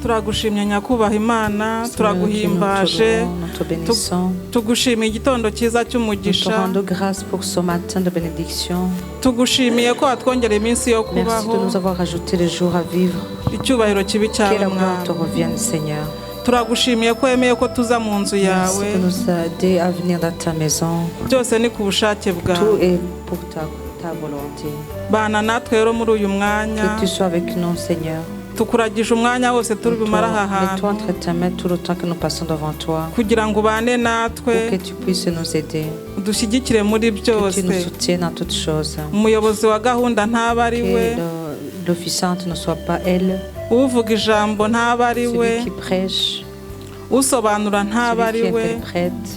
turagushimye nyakubaha Imana turaguhimbaje tugushimiye igitondo cyiza cy'umugisha Nous te rendons grâce pour ce matin de bénédiction. tugushimiye ko watwongereye iminsi yo Merci de kubaho nous avoir ajouté les jours à vivre. icyubahiro kibi Que cyawe la gloire te mwana revienne, Seigneur. turagushimiye ko wemeye ko tuza mu nzu Merci yawe de nous aider à venir dans ta maison. byose ni ku bushake Tout bwawe est pour ta volonté. bana natwe rero muri uyu mwanya Que tu sois avec nous, Seigneur. tukuragije umwanya wose turi bumara aha Mets-toi hantu entre tes mains tout le temps que nous passons devant toi. kugira ngo ubane natwe Pour que tu puisses nous aider. udushyigikire muri Que tu byose nous soutiennes en toutes choses. umuyobozi wa gahunda ntaba ari we Que l'officiante ne soit pas elle. uvuga ijambo ntaba ari we Celui qui prêche. usobanura ntaba Celui ari qui we interprète.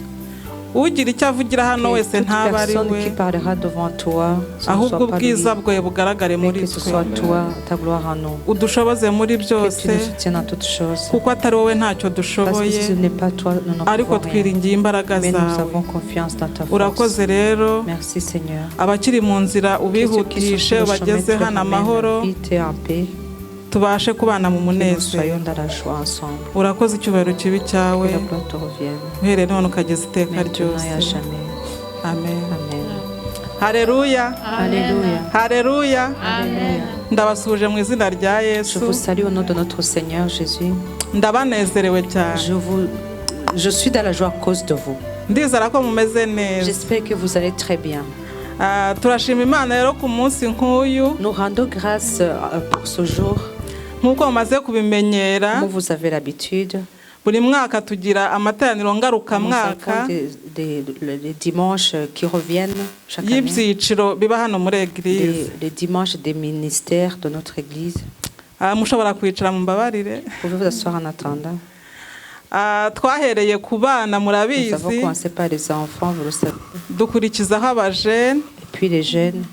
ugira icyo avugira hano Que wese toute ntaba ari personne we qui parlera devant toi, ce ne ahubwo soit pas lui, ubwiza bwawe bugaragare mais muri que ce twe soit toi, ta gloire en nous. udushoboze muri Que byose tu nous soutiennes en toutes choses. kuko atari wowe ntacyo Parce que dushoboye si ce n'est pas toi, nous n'en ariko pouvons rien. twiringiye imbaraga Mais nous zawe avons confiance dans ta force. urakoze rero Merci Seigneur. abakiri mu nzira Que ceux qui sont ubihutishe sur le chemin ubageze te hano amahoro ramènent vite et en paix. tubashe kubana mu Que nous munezero soyons dans la joie ensemble. urakoze icyubahiro kibi cyawe Que la gloire te revienne. uhereye none ukageza iteka Maintenant ryose et à jamais. amen Amen. hareruya Alléluia. hareruya Alléluia. ndabasuhuje mu izina rya Je yesu vous salue au nom de notre Seigneur Jésus. ndabanezerewe cyane Je suis dans la joie à cause de vous. ndizera ko mumeze neza J'espère que vous allez très bien. turashima imana rero ku munsi nk'uyu Nous rendons grâce pour ce jour. nk'uko mumaze kubimenyera Comme vous avez l'habitude, buri mwaka tugira amateraniro nous ngarukamwaka avons des dimanches qui reviennent chaque année. y'ibyiciro biba hano muri eglise Les dimanches des ministères de notre église. mushobora kwicara mu mbabarire Vous pouvez vous asseoir en attendant. twahereye ku bana Nous avons murabizi commencé par les enfants, vous le savez. dukurikizaho abajene Et puis les jeunes.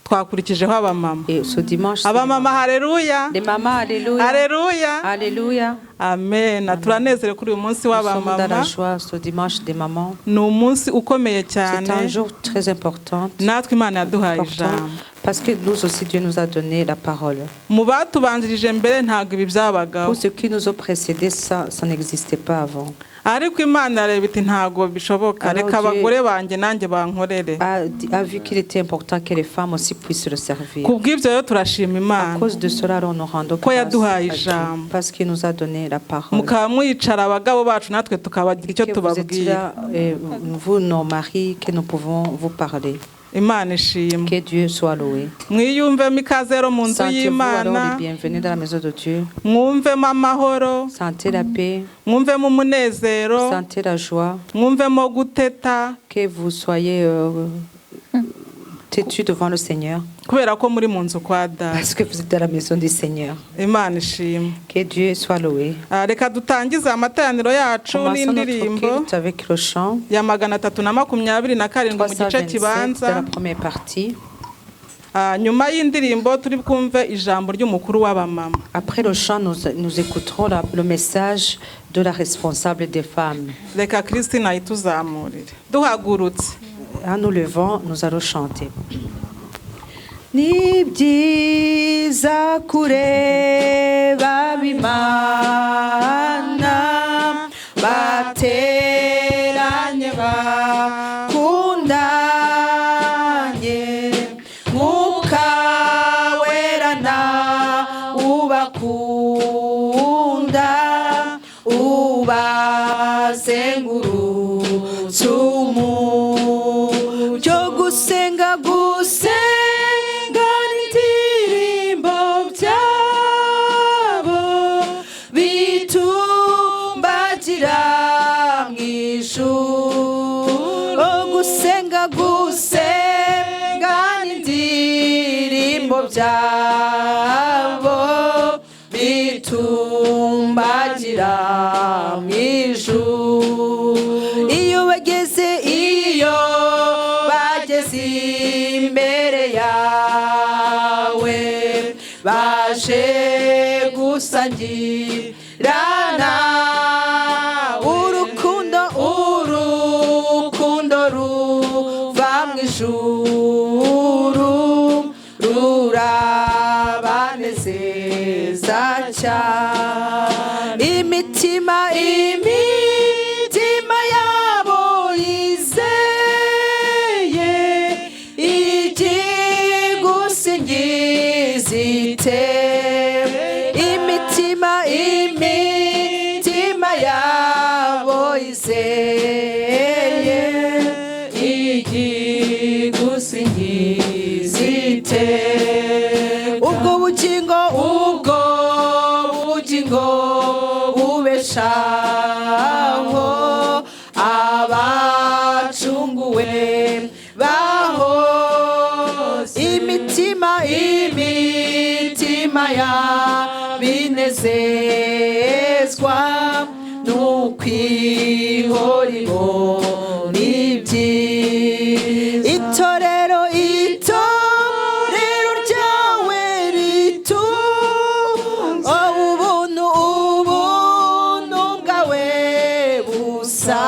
twakurikijeho abamama Et ce dimanche, c'est abamama hareruya les mamans, alléluia. hareruya Alléluia. amen turanezerewe kuri uyu munsi Nous sommes dans la w'abamama joie ce dimanche des mamans. ni umunsi ukomeye C'est cyane un jour très important. natwe imana yaduhaye ijambo Parce que nous aussi, Dieu nous a donné la parole. mu batubanjirije mbere ntabwo ibi byabagaho Pour ceux qui nous ont précédés, ça n'existait pas avant. ariko imana yareba iti ntabwo bishoboka Alors reka Dieu abagore banjye nanjye bankorere A vu qu'il était important que les femmes aussi puissent le servir. ku bw'ibyo rero turashima À imana cause de cela, alors nous rendons ko grâce yaduhaye à Dieu, ijambo parce qu'il nous a donné la parole. mukaba mwicara abagabo bacu natwe tukabagira icyo Que vous êtes tubabwira là, vous, nos maris, que nous pouvons vous parler. imana ishimwe Que Dieu soit loué. mwiyumvemo ikaze rero mu nzu Sentez-vous alors y'imana les bienvenus dans la maison de Dieu. mwumvemo amahoro Sentez la paix, mwumvemo umunezero sentez la joie. mwumvemo guteta Que vous soyez têtus devant le Seigneur. kubera ko muri mu nzu kwa data Parce que vous êtes dans la maison du Seigneur. imana ishimwe Que Dieu soit loué. reka dutangize amateraniro yacu Commençons notre n'indirimbo culte avec le chant ya 327 mu gice 327 de kibanza la première partie. nyuma y'indirimbo turi bwumve ijambo ry'umukuru w'abamama Après le chant, nous écouterons le message de la responsable des femmes. reka Christine ayituzamurire duhagurutse En nous levant, nous allons chanter. Ni byiza kureba b'Imana bateranye bakundanye Mwuka wera na ubakunda ubazengurutse umucyo gusenga n'indirimbo byabo bitumbagira mu ijuru gusenga n'indirimbo byabo bitumbagira mu ijuru iyo bageze imbere yawe baje gusangirana urukundo ruva mu ijuru rurabanezeza neza cyane imitima yabo yizeye igigusingiza imitima yabo yizeye igigusingiza ubwo bugingo bubeshaho abacunguwe bahose imitima yabinezezwa n'ukwihoriro n'ibyiza itorero ryawe ritunze ubuntu bwawe busa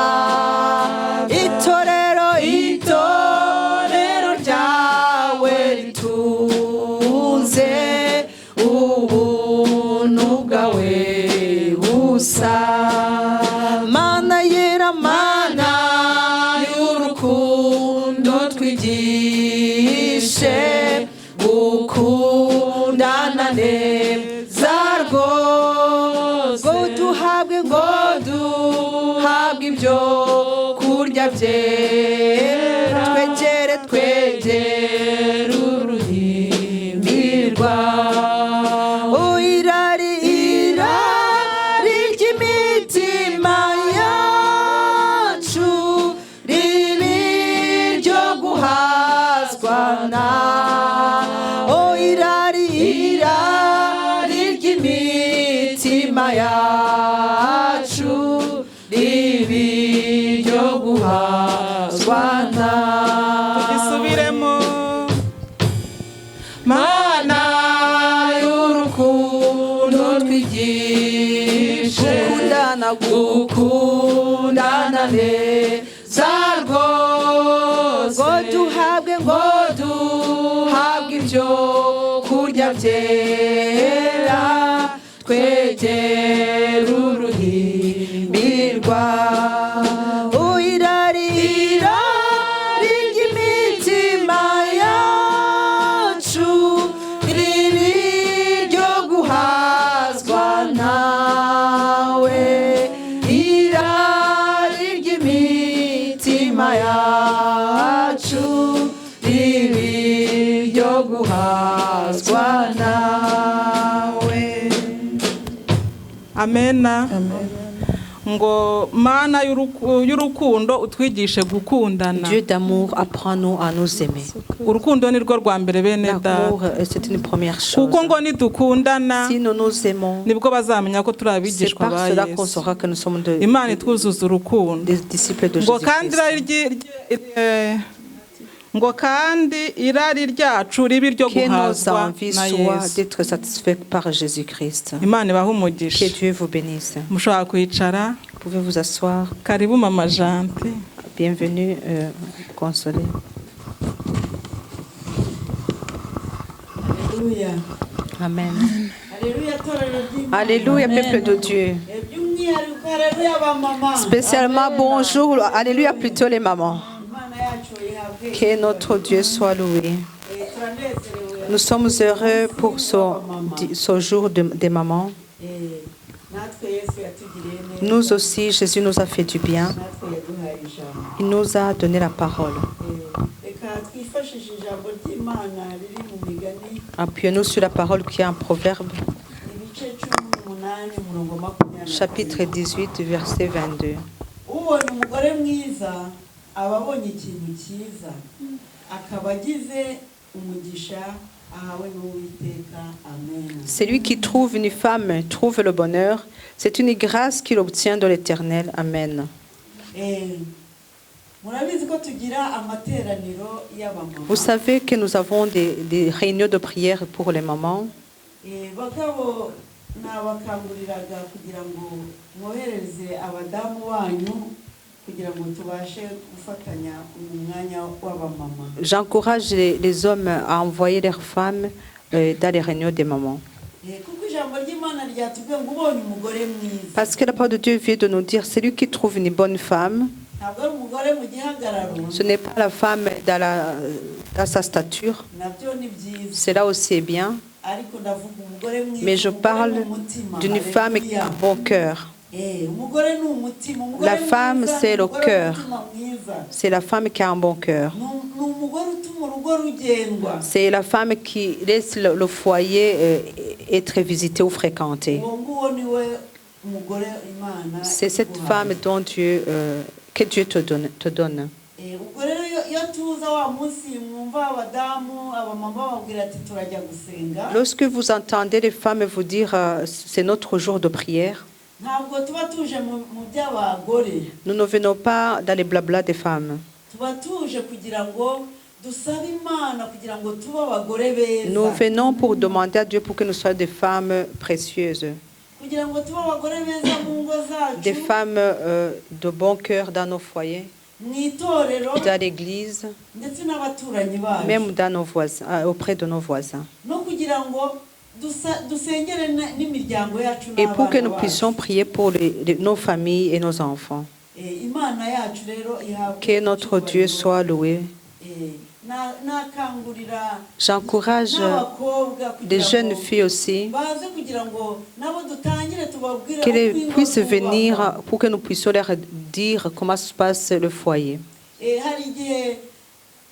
itorero ryawe ritunze ubuntu bwawe busa mana yera mana y'urukundo twigishe gukundana neza rwose ngo duhabwe ibyo kurya byera twegere uruhimbi rwawe irari ry'imitima yacu ribi ryo guhazwa nawe irari ry'imitima yacu ribi ryo guhazwa nawe tugisubiremo mana y'urukundo twigishe gukundana neza rwose ngo duhabwe ibyo kurya byera twegere uruhimbi rwawe irari ry'imitima yacu ribi ryo guhazwa nawe irari ry'imitima yacu ribi ryo guhazwa nawe. amena ngo mana y'urukundo utwigishe gukundana Dieu d'amour apprend-nous à nous aimer. urukundo ni rwo rwa mbere bene L'amour, data c'est une première chose. kuko ngo nidukundana Si nous nous aimons, nibwo bazamenya ko turi c'est abigishwa par ba cela qu'on yesu saura que nous sommes imana itwuzuza urukundo des disciples de ngo kandi Jésus-Christ. ngo kandi irari ryacu ribi ryo Que nos guhazwa envies na soient yesu d'être satisfaites par Jésus-Christ. imana ibahe Que umugisha Dieu vous bénisse. mushobora kwicara Vous pouvez vous asseoir. karibu mama janti Bienvenue, Consolé. Alléluia. Amen. Alléluia, torero ry'Imana. Alléluia, peuple de Dieu. By'umwihariko alléluia abamama. Spécialement, bonjour. Alléluia, plutôt les mamans. Imana yacu ihabwe. Que notre Dieu soit loué. Turanezerewe. Nous sommes heureux pour ce jour des mamans. Natwe Yesu yatugiriye neza. Nous aussi, Jésus nous a fait du bien. Natwe yaduhaye ijambo. Il nous a donné la parole. Reka twifashishe ijambo ry'Imana riri mu migani Appuyons-nous sur la parole qui est un proverbe, ibice 18 umurongo 20. chapitre 18, verset 22. Ubona umugore mwiza aba abonye ikintu cyiza akaba agize umugisha ahawe n'Uwiteka. Amen. Celui qui trouve une femme trouve le bonheur. C'est une grâce qu'il obtient de l'Éternel. Amen. Murabizi ko tugira amateraniro y'abamama. Vous savez que nous avons des réunions de prière pour les mamans. Bakabo nabakanguriraga kugira ngo mwohereze abadamu banyu kugira ngo tubashe gufatanya umwanya w'abamama. J'encourage les hommes à envoyer leurs femmes dans les réunions des mamans. kuko ijambo ry'Imana ryatubwiye ngo ubonye umugore mwiza Parce que la parole de Dieu vient de nous dire, celui qui trouve une bonne femme, ntabwo ari umugore mu gihagararo ce n'est pas la femme dans sa stature, nabyo ni byiza cela aussi est bien, ariko ndavuga umugore mwiza mais je umugore parle ni umutima. d'une femme qui a un bon cœur. Umugore ni umutima, umugore La femme, mwiza, c'est le umugore cœur. w'umutima mwiza. C'est la femme qui a un bon cœur. Ni umugore utuma urugo rugendwa. C'est la femme qui laisse le foyer être visité ou fréquenté. uwo nguwo niwe umugore Imana C'est cette iguha. femme dont que Dieu te donne. ubwo rero iyo tuza wa munsi mwumva abadamu abamama bababwira ati turajya gusenga Lorsque vous entendez les femmes vous dire c'est notre jour de prière, ntabwo tuba tuje mu by'abagore nous ne venons pas dans les blabla des femmes. tuba tuje kugira ngo dusabe Imana kugira ngo tube abagore beza Nous venons pour demander à Dieu pour que nous soyons des femmes précieuses, kugira ngo tube abagore beza mu ngo des zacu femmes de bon cœur dans nos foyers, mu itorero dans l'église, ndetse n'abaturanyi bacu même dans nos voisins, auprès de nos voisins. no kugira ngo dusengere n'imiryango yacu Et pour que nous n'abana puissions bacu. prier pour nos familles et nos enfants. Imana yacu rero ihabwe Que notre Dieu soit loué. nakangurira J'encourage n'abakobwa des kugira jeunes ngo filles aussi, baze kugira ngo nabo dutangire tubabwire qu'elles uko ingo puissent zubakwa. venir pour que nous puissions leur dire comment se passe le foyer. Hari igihe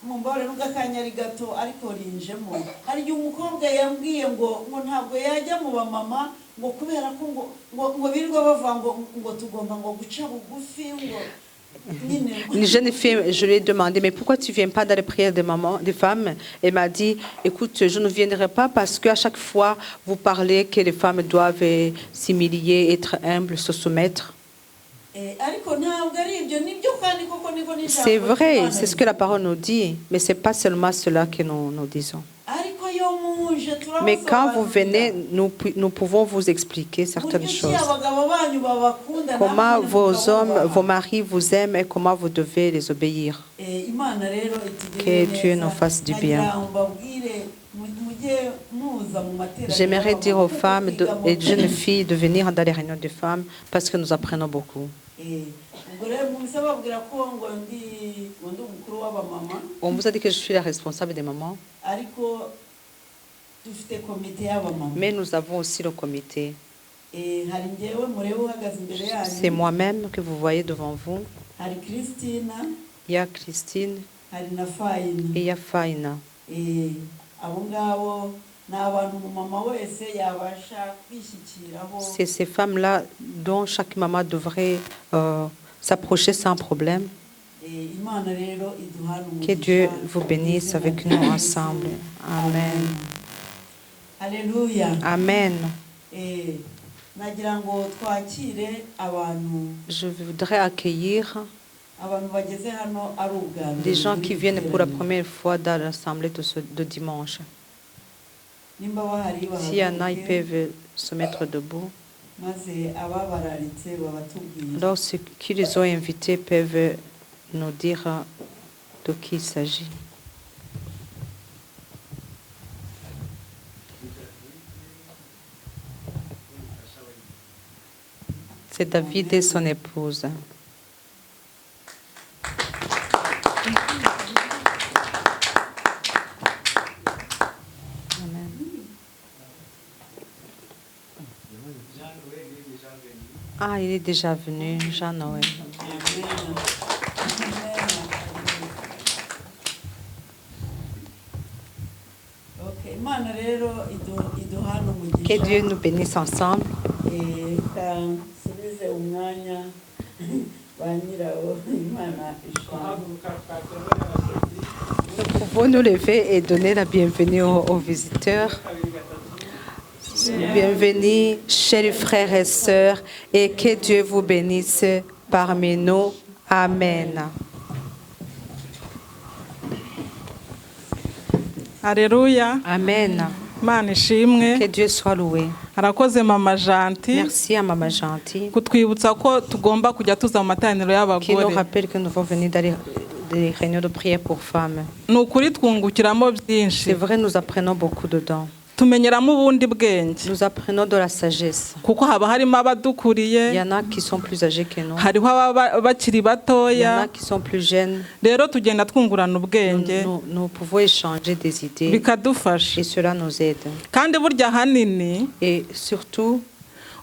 mumbare n'ugakanyari gato ariko rinjemo hari igihe umukobwa yambwiye ngo ntabwo yajya mu bamama ngo kubera ko ngo birirwa bavuga ngo tugomba ngo guca bugufi ngo Une jeune fille, je lui ai demandé, mais pourquoi tu ne viens pas dans les prières des femmes? Elle m'a dit, écoute, je ne viendrai pas parce qu'à chaque fois, vous parlez que les femmes doivent s'humilier, être humbles, se soumettre. C'est vrai, c'est ce que la parole nous dit, mais ce n'est pas seulement cela que nous disons. Mais quand vous venez, nous pouvons vous expliquer certaines choses. Comment vos hommes, vos maris vous aiment et comment vous devez les obéir. Que Dieu nous fasse du bien. J'aimerais dire aux femmes et jeunes filles de venir dans les réunions de femmes parce que nous apprenons beaucoup. On vous a dit que je suis la responsable des mamans. Mais nous avons aussi le comité. C'est moi-même que vous voyez devant vous. Il y a Christine et il y a Faina. C'est ces femmes-là dont chaque maman devrait s'approcher sans problème. Que Dieu vous bénisse avec nous ensemble. Amen. Alléluia. Amen. Je voudrais accueillir des gens qui viennent pour la première fois dans l'assemblée de dimanche. S'il y en a, ils peuvent se mettre debout. Alors, ceux qui les ont invités peuvent nous dire de qui il s'agit. C'est David et son épouse. Amen. Ah, il est déjà venu, Jean-Noël. Que Dieu nous bénisse ensemble. Nous pouvons nous lever et donner la bienvenue aux visiteurs. Bienvenue, chers frères et sœurs, et que Dieu vous bénisse parmi nous. Amen. Alléluia. Amen. Imana ishimwe. Que Dieu soit loué. Arakoze mama Janti. Merci à Maman Gentil. Kutwibutsa ko tugomba kujya tuza mu materaniro Qui nous y'abagore. rappelle que nous devons venir dans les réunions de prière pour femmes. Ni ukuri twungukiramo byinshi. C'est vrai, nous apprenons beaucoup dedans. tumenyeramo ubundi bwenge Nous apprenons de la sagesse. kuko haba harimo abadukuriye, Il y en a qui sont plus âgés que nous. hariho ababa bakiri Il y en batoya, a qui sont plus jeunes. rero tugenda twungurana ubwenge Nous pouvons échanger des idées bikadufasha. et cela nous aide. kandi burya ahanini Et surtout,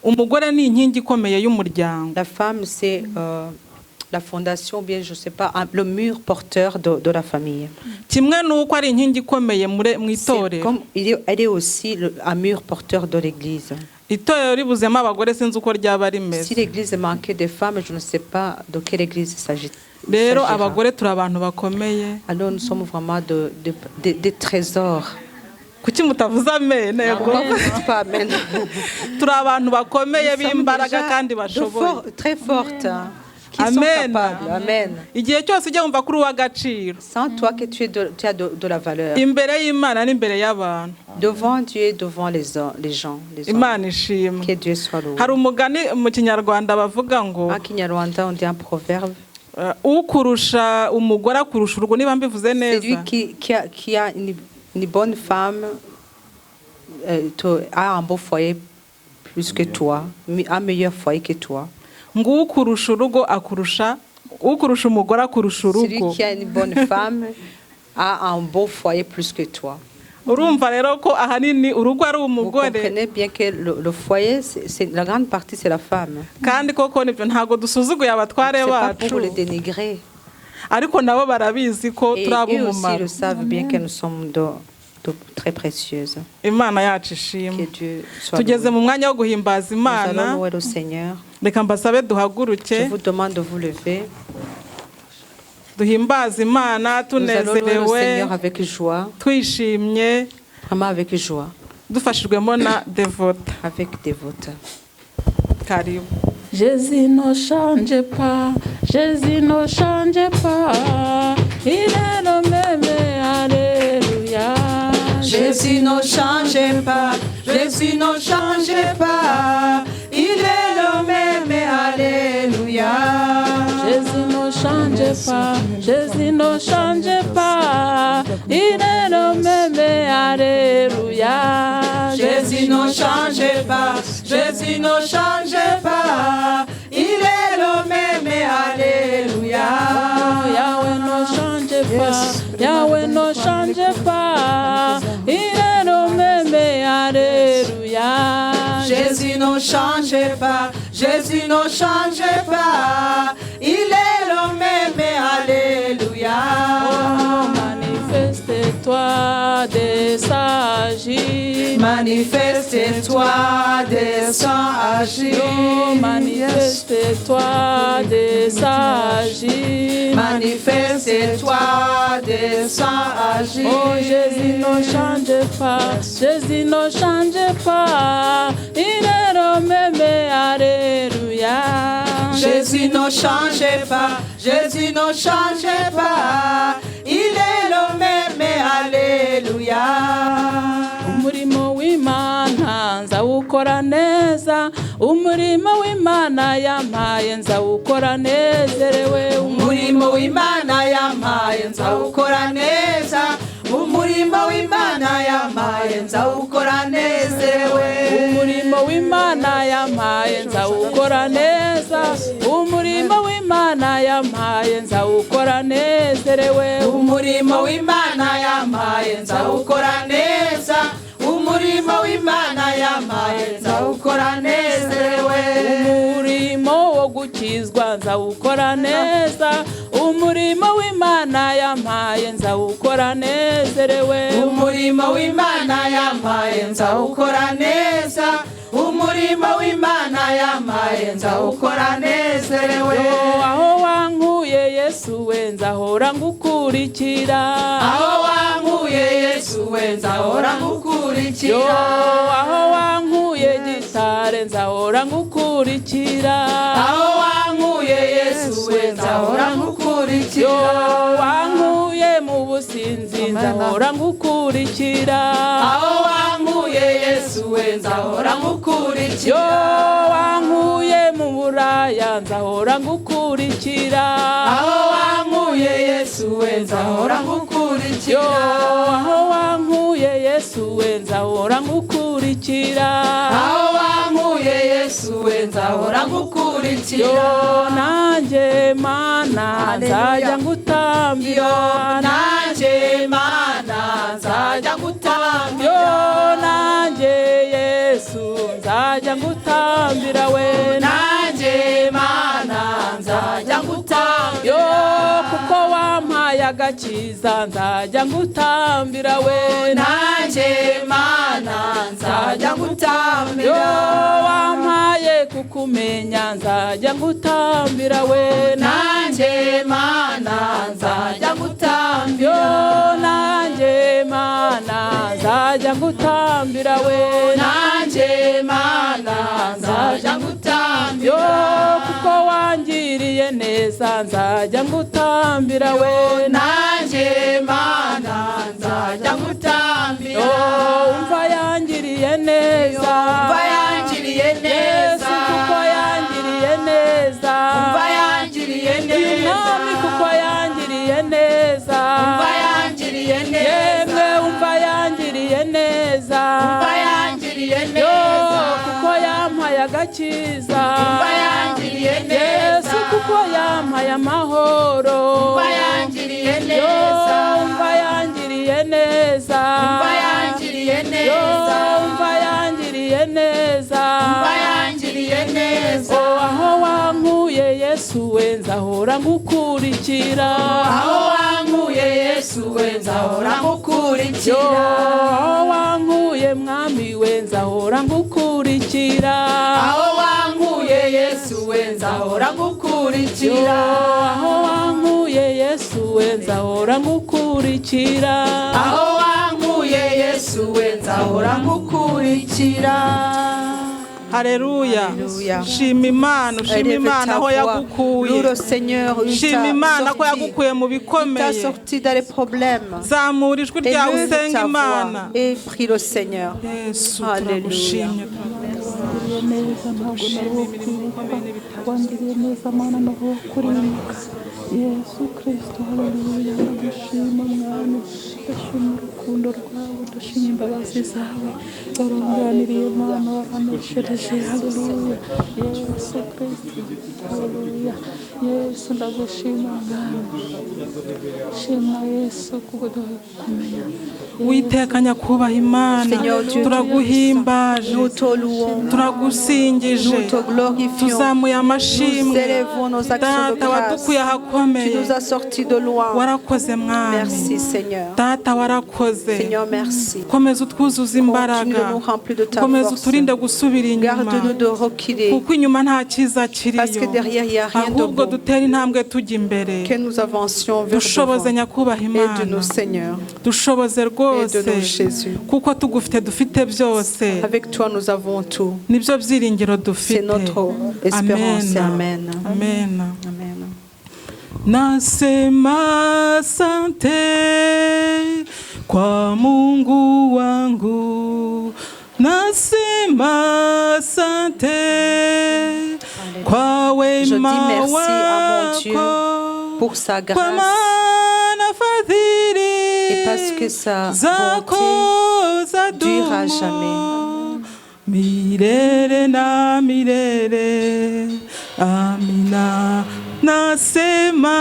umugore ni inkingi ikomeye y'umuryango. la femme, c'est la fondation, ou bien je sais pas, le mur porteur de la famille. kimwe n'uko ari inkingi ikomeye mu C'est itorero. comme elle est aussi un mur porteur de l'église. Itorero ribuzemo abagore sinzi uko ryaba Si rimeze. l'église manquait de femmes, je ne sais pas de quelle église il s'agit. rero abagore turi abantu bakomeye. Alors nous sommes vraiment des trésors. kuki mutavuze amen? Pourquoi vous dites pas amen? turi abantu bakomeye Nous sommes b'imbaraga déjà kandi bashoboye. très fortes, hein, qui sont Amen. capables. Amen. igihe cyose ujya wumva kuri uw'agaciro Sans toi que tu as de la valeur. imbere y'Imana n'imbere y'abantu. Devant Dieu et devant les gens. Les hommes. Imana ishimwe. Que Dieu soit loué. hari umugani mu kinyarwanda bavuga ngo En Kinyarwanda, on dit un proverbe. ukurusha umugore akurusha urugo, niba mbivuze C'est neza. lui qui a une bonne femme, a un beau foyer plus que toi, un meilleur foyer que toi. ngo ukurusha urugo akurusha ukurusha umugore akurusha Celui urugo. qui a une bonne femme a un beau foyer plus que toi. urumva rero ko ahanini urugo ari Vous umugore, comprenez bien que le foyer, la grande partie, c'est la femme. kandi koko nibyo ntabwo dusuzuguye abatware C'est pas bacu, pour les dénigrer. ariko nabo barabizi ko Et turi eux aussi ab'umumaro. le savent bien que nous sommes très précieuses. Imana yacu Que ishimwe. Dieu soit tugeze loué. mu mwanya wo guhimbaza Nous allons Imana. louer le Seigneur. reka mbasabe Je duhaguruke vous demande de vous lever. duhimbaze Imana Nous allons louer le tunezerewe, Seigneur avec joie, twishimye, vraiment avec joie, dufashijwemo na Devota. avec dévote. Karibu. Jésus ne change pas, Jésus ne change pas, il est le même, alléluia. Jésus ne change pas, Jésus ne change pas, il est le même, alléluia. Jésus ne change pas, Jésus ne change pas, il est le même, alléluia. Jésus ne change pas, Jésus ne change pas, il est le même, alléluia. Yahweh ne change pas, Yahweh ne change pas, il est le même, alléluia. Jésus ne change pas, Jésus ne change pas, il est le même, alléluia. Oh, manifeste-toi des sages. Manifeste-toi, descends, agis. Oh, manifeste-toi des sages. Manifeste-toi, descends, agis. Oh, Jésus ne change pas, Jésus ne change pas, il est le même, alléluia. Jésus ne change pas, Jésus ne change pas, il est le même, alléluia. Umurimo w'Imana nzawukora neza, umurimo w'Imana yampaye nzawukora nezerewe. Umurimo w'Imana yampaye nzawukora neza, umurimo w'Imana yampaye nzawukora nezerewe. Umurimo w'Imana yampaye nzawukora neza, umurimo w'Imana yampaye nzawukora nezerewe. Umurimo w'Imana yampaye nzawukora neza, umurimo w'Imana yampaye nzawukora nezerewe. Umurimo wo gukizwa nzawukora neza, umurimo w'Imana yampaye nzawukora nezerewe. Umurimo w'Imana yampaye nzawukora neza, umurimo w'Imana yampaye nzawukora nezerewe. Aho wankuye Yesu we nzahora ngukurikira, aho wankuye Yesu we nzahora ngukurikira, aho wankuye gitare nzahora ngukurikira, aho wankuye Yesu we nzahora ngukurikira, wankuye mu businzi nzahora ngukurikira, aho wankuye wankuye Yesu we nzahora ngukurikira yo wankuye mu buraya nzahora ngukurikira aho wankuye Yesu we nzahora ngukurikira yo aho wankuye Yesu we nzahora ngukurikira aho wankuye Yesu we nzahora ngukurikira yo nanjye Mana nzajya ngutambira nanjye Mana nzajya ngutambira yo nanjye Yesu nzajya ngutambira we nanjye Mana nzajya ngutambira yo kuko wampaye agakiza nzajya ngutambira we nanjye Mana nzajya ngutambira yo wampaye kukumenya nzajya ngutambira we nanjye Mana nzajya ngutambira yo nanjye Mana nzajya ngutambira we nanjye Mana nzajya ngutambira yo kuko wangiriye neza nzajya ngutambira we nanjye Mana nzajya ngutambira yo umva yangiriye neza umva yangiriye neza kuko yangiriye neza umva yangiriye neza umwami kuko yangiriye neza umva yangiriye neza yemwe umva yangiriye neza umva yangiriye neza kuko yampaye agakiza umva yangiriye neza Yesu kuko yampaye amahoro umva yangiriye neza umva yangiriye neza umva yangiriye neza umva yangiriye neza umva yangiriye neza aho wankuye Yesu we nzahora ngukurikira aho wankuye Yesu we nzahora ngukurikira aho wankuye mwami we nzahora ngukurikira aho wankuye Yesu we nzahora ngukurikira aho wankuye Yesu we nzahora ngukurikira aho wankuye Yesu we nzahora ngukurikira Haleluya. Shima Imana, ushima Imana aho yagukuye. Shima Imana ko yagukuye mu bikomeye. Zamura ijwi ryawe usenga Imana. Yesu turagushimye. Yesu Kristo, haleluya, ndagushima mwami, ndashima urukundo rwawe, ndashima imbabazi zawe, waranganiriye Mana, waraneshereje, haleluya, Yesu Kristo, haleluya, Yesu ndagushima mwami, shima Yesu kuguduha kumenya. Witeka nyakubaha Imana, turaguhimbaje, turagusingije, tuzamuye amashimwe, Data wadukuye ahakomeye, warakoze mwami, Data warakoze, komeza utwuzuza imbaraga, komeza uturinde gusubira inyuma, kuko inyuma nta cyiza kiriyo, ahubwo dutera intambwe tujya imbere, dushoboze nyakubaha Imana, dushoboze rwose, kuko tugufite dufite byose, nibyo byiringiro dufite. Amen. Amen. Nasema asante kwa Mungu wangu, nasema asante kwa wema wako, kwa maana fadhili zako zadumu milele na milele. Amina. Nasema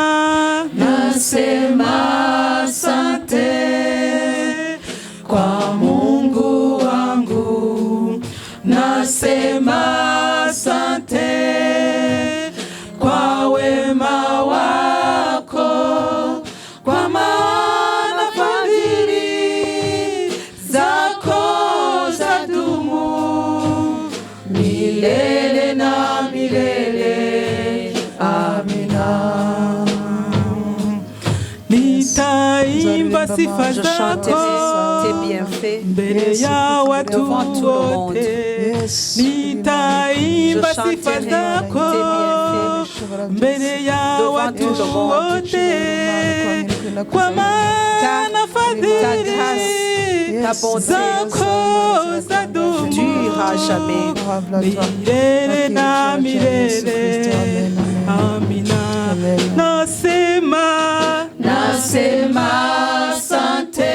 asante kwa Mungu wangu, nasema asante kwa wema wako, kwa maana fadhili zako zadumu milele na milele. Amina. Nitaimba sifa zako mbele ya watu wote, nitaimba sifa zako mbele ya watu wote, kwa maana fadhili zako zadumu milele na milele. Amina. Nasema asante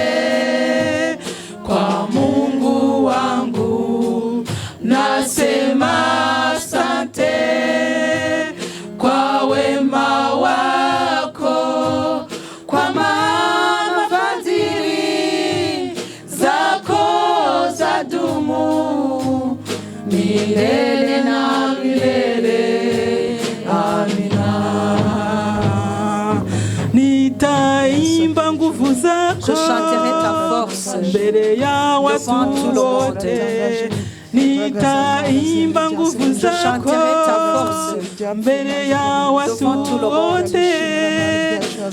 kwa Mungu wangu, nasema asante kwa wema wako, kwa maana fadhili zako zadumu milele na milele. Amina. Nitaimba nguvu zako mbele ya watu wote, nitaimba nguvu zako mbele ya watu wote,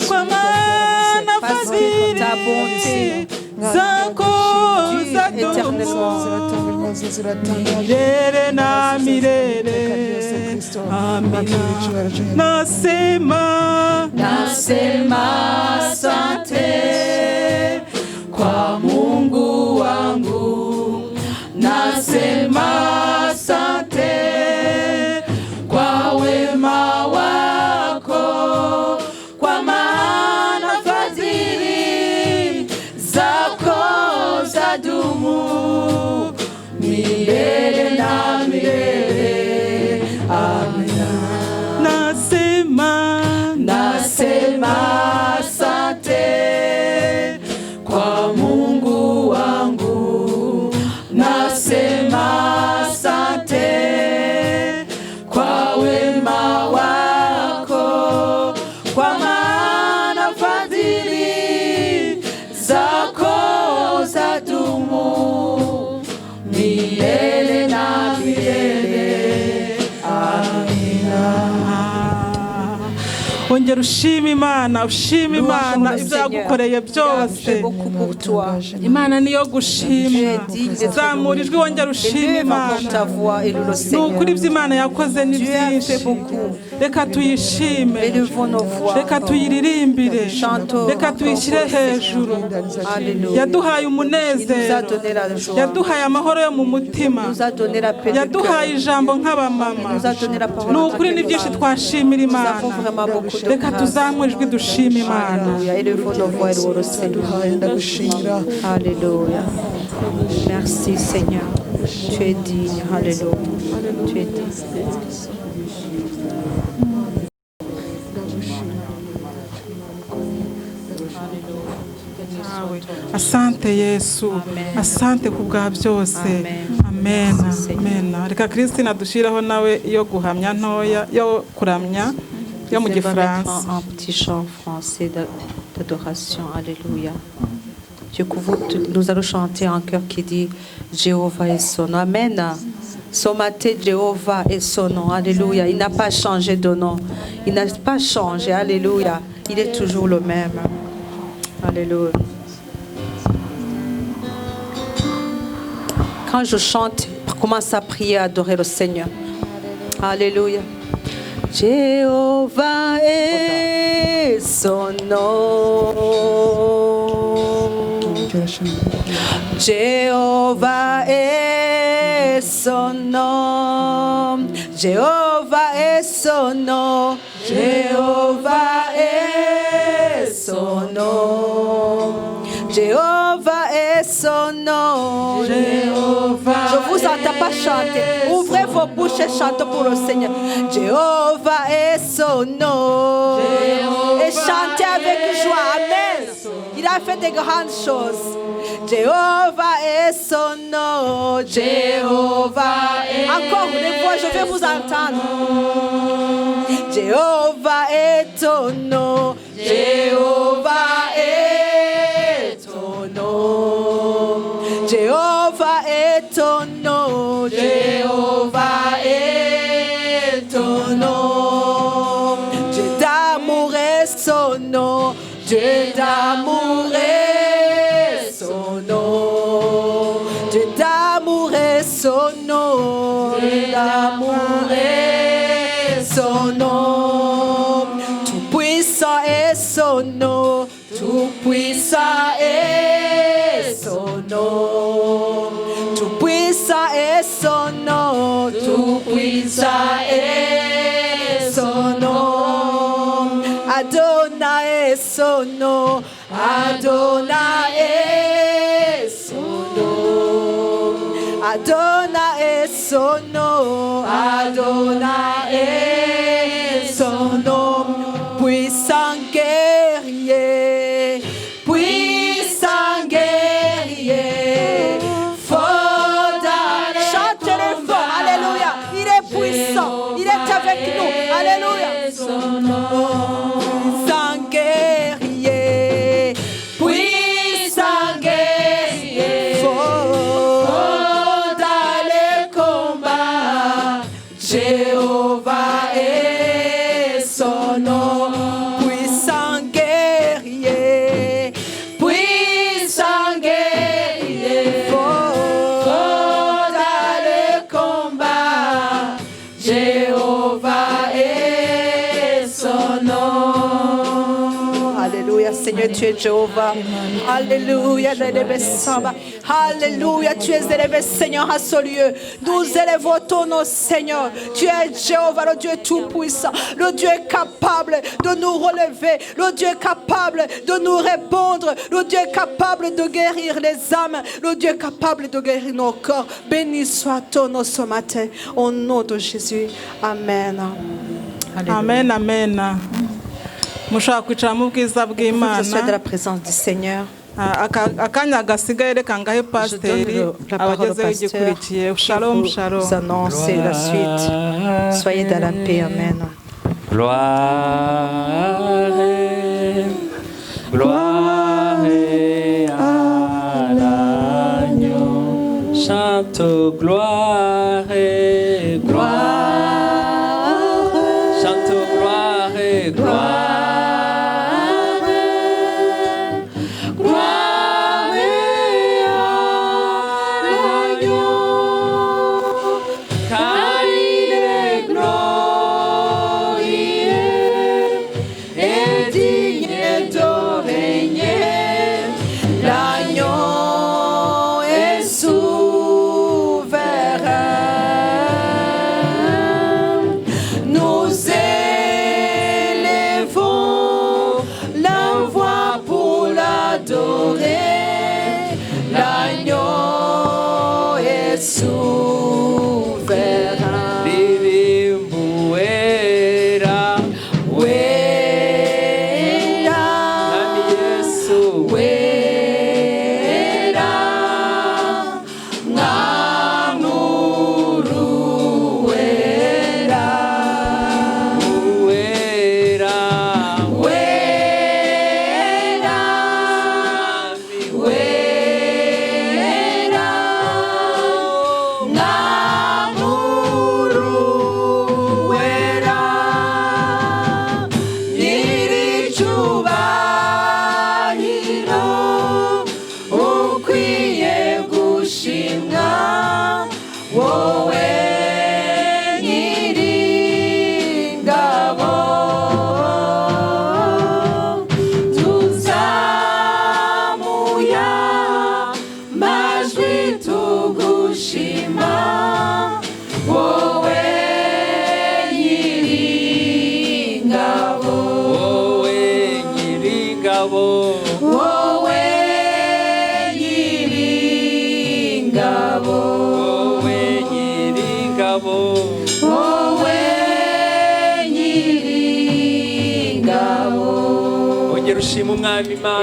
kwa maana fadhili zako zadumu milele na milele. Amina. Nasema asante kwa Mungu wangu, nasema asante kwa wema wako, kwa maana fadhili zako zadumu milele na milele. Amina. Nasema asante kwa Mungu wangu, nasema asante kwa wema wako, kwa maana fadhili zako zadumu milele na milele. Amina. Ongera ushima Imana, ushima Imana ibyo yagukoreye byose. Imana niyo gushima. Zamura ijwi wongera ushima Imana. Ni ukuri ibyo Imana yakoze ni byinshi. Reka tuyishime, reka tuyiririmbire, reka tuyishyire hejuru. Yaduhaye umunezero, yaduhaye amahoro yo mu mutima, yaduhaye ijambo nk'abamama. Ni ukuri ni byinshi twashimira Imana. Reka tuzamure ijwi dushima Imana. Alléluia. Merci Seigneur. Tu es digne. Alléluia. Tu es digne. Asante Yesu, asante kubwa byose. Amen. Amen. Reka Christine adushiraho nawe yo guhamya ntoya yo kuramya yo mu Gifaransa. Un petit chant français d'adoration. Alléluia. Nous allons chanter un chœur qui dit Jéhovah est son nom. Amen. Ce matin, Jéhovah est son nom. Alléluia. Il n'a pas changé de nom. Il n'a pas changé. Alléluia. Il est toujours le même. Alléluia. Quand je chante, commence à prier, à adorer le Seigneur. Alléluia. Jéhovah est son nom. Jéhovah est son nom. Jéhovah est son nom. Jéhovah est son nom. Jéhovah est son nom. Jéhovah. Je vous entends pas chanter. Ouvrez vos bouches et chantez pour le Seigneur. Jéhovah est son nom. Jéhovah et chantez avec joie. Amen. Il a fait de grandes choses. Jéhovah est son nom. Jéhovah est. Encore une fois, je vais vous entendre. Jéhovah est ton nom. Jéhovah est ton nom. Jéhovah est ton nom. Jéhovah est ton nom. Dieu d'amour est son nom. Dieu d'amour est son nom. Dieu d'amour est son nom. Dieu d'amour est son nom. nom, tout puissant est son nom. Tout puissant est son nom, tout puissant est son nom. Adonai est son nom, Adonai est son nom. Adonai est son nom, Adonai est son nom. Puissant guerrier, puissant guerrier, fort d'aller. Chantez-le fort, alléluia. Il est puissant, il est avec nous, alléluia. Puissant guerrier, puissant guerrier, fort d'aller combat. Jéhovah est son nom. Seigneur, tu es Jéhovah. Alléluia, alléluia, tu es élevé, Seigneur, à ce lieu. Nous élevons ton nom, Seigneur. Tu es Jéhovah, le Dieu tout-puissant, le Dieu capable de nous relever, le Dieu capable de nous répondre, le Dieu capable de guérir les âmes, le Dieu capable de guérir nos corps. Béni soit ton nom ce matin, au nom de Jésus. Amen. Alléluia. Amen, amen. mushaka kwicara mu bwiza bw'Imana de la présence du Seigneur. akanya gasigaye reka ngahe pasiteri abagezeho igikurikiye. Shalom, shalom. Vous annoncez la suite. Soyez dans la paix. Amen. Gloire, gloire à l'agneau. Chante gloire, gloire. Chante gloire, gloire.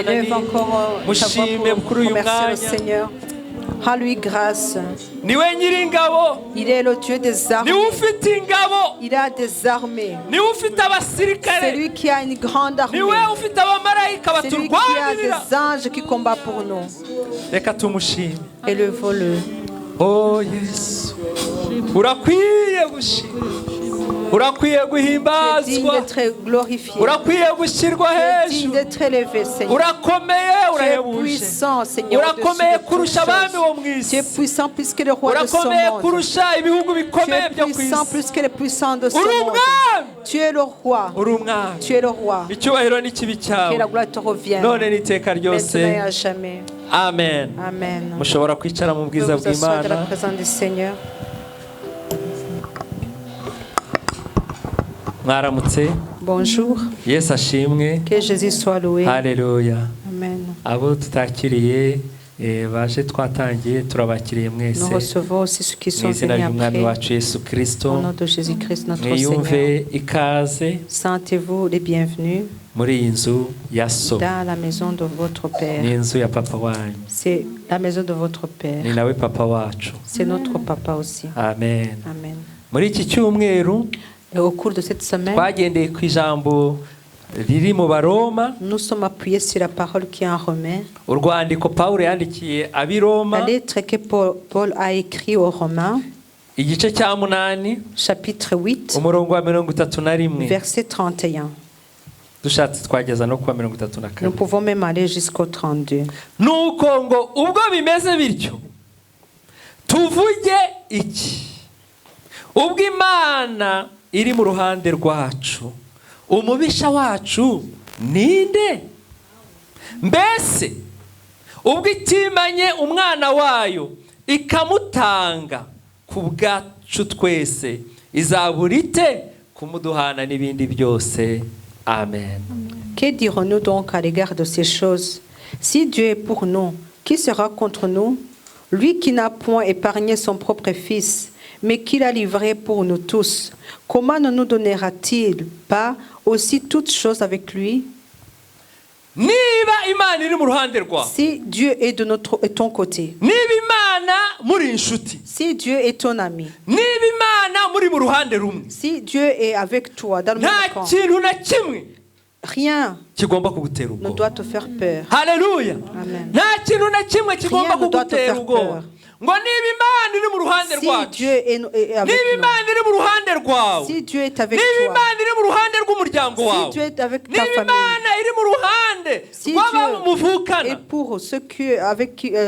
Élève encore ta voix pour remercier le Seigneur. Rends-lui grâce. Il est le Dieu des armées. Il a des armées. C'est lui qui a une grande armée. C'est lui qui a des anges qui combattent pour nous. Élevons-le. Oh, yes. urakwiye Tu es digne guhimbazwa, d'être glorifié. urakwiye gushyirwa Tu es digne hejuru, d'être élevé, Seigneur. urakomeye, Tu es urahebuje, puissant, Seigneur, au-dessus urakomeye de toutes kurusha abami bo mu choses. Tu es isi, puissant plus que le roi de ce urakomeye monde. kurusha ibihugu Tu bikomeye es byo ku puissant isi. plus que les puissants de ce Uri monde. umwami, Tu es le roi. uri umwami, Tu es le roi. icyubahiro n'ikibi Que cyawe la gloire te revienne. none n'iteka ryose. Maintenant et à jamais. Amen. Amen. Mushobora kwicara mu Vous bwiza vous asseoir de la bw'Imana. présence du Seigneur. Mwaramutse, Bonjour. Yesu ashimwe. Que Jésus soit loué. Haleluya. Amen. Abo tutakiriye baje twatangiye turabakiriye Nous mwese recevons aussi ceux qui mu sont izina venus ry'umwami après. wacu Yesu Kristo. Au nom de Jésus-Christ, notre Mwiyumve Seigneur. ikaze Sentez-vous les bienvenus muri iyi nzu ya so, dans la maison de votre ni Père. inzu ya papa wanyu, C'est la maison de votre ni Père. nawe papa wacu. C'est notre papa aussi. Amen. Amen. Muri iki cyumweru Et au cours de cette semaine, twagendeye ku ijambo riri mu Baroma, nous sommes appuyés sur la parole qui est en Romains. urwandiko Pawulo yandikiye ab'i Roma, La lettre que Paul a écrite aux Romains, igice cya 8 chapitre 8, umurongo wa 31. verset 31. Dushatse twageza no kuwa 34. Nous pouvons même aller jusqu'au 32. Nuko ngo ubwo bimeze bityo tuvuge iki? Ubwo Imana iri mu ruhande rwacu, umubisha wacu ninde? Mbese ubwo itimanye umwana wayo ikamutanga ku bwacu twese, izabura ite kumuduhana n'ibindi byose? Amen. Que dirons-nous donc à l'égard de ces choses? Si Dieu est pour nous, qui sera contre nous? Lui qui n'a point épargné son propre Fils, mais qui l'a livré pour nous tous, comment ne nous donnera-t-il pas aussi toutes choses avec lui? Niba Imana iri mu ruhande rwawe, Si Dieu est de ton côté, niba Imana muri inshuti, si Dieu est ton ami, niba Imana muri mu ruhande rumwe, si Dieu est avec toi dans le même nta camp, kintu na kimwe rien kigomba kugutera ne ubwoba. doit te faire peur. Haleluya. Amen. Nta kintu na kimwe kigomba Rien ne doit te kugutera faire ubwoba. peur. Ngo niba Imana iri mu ruhande Si rwacu, Dieu est avec niba nous, Imana iri mu ruhande rwawe, si Dieu est avec niba toi, Imana iri mu ruhande rw'umuryango si wawe, Dieu est avec ta niba famille, Imana iri mu ruhande si rw'abo Dieu muvukana, est pour ceux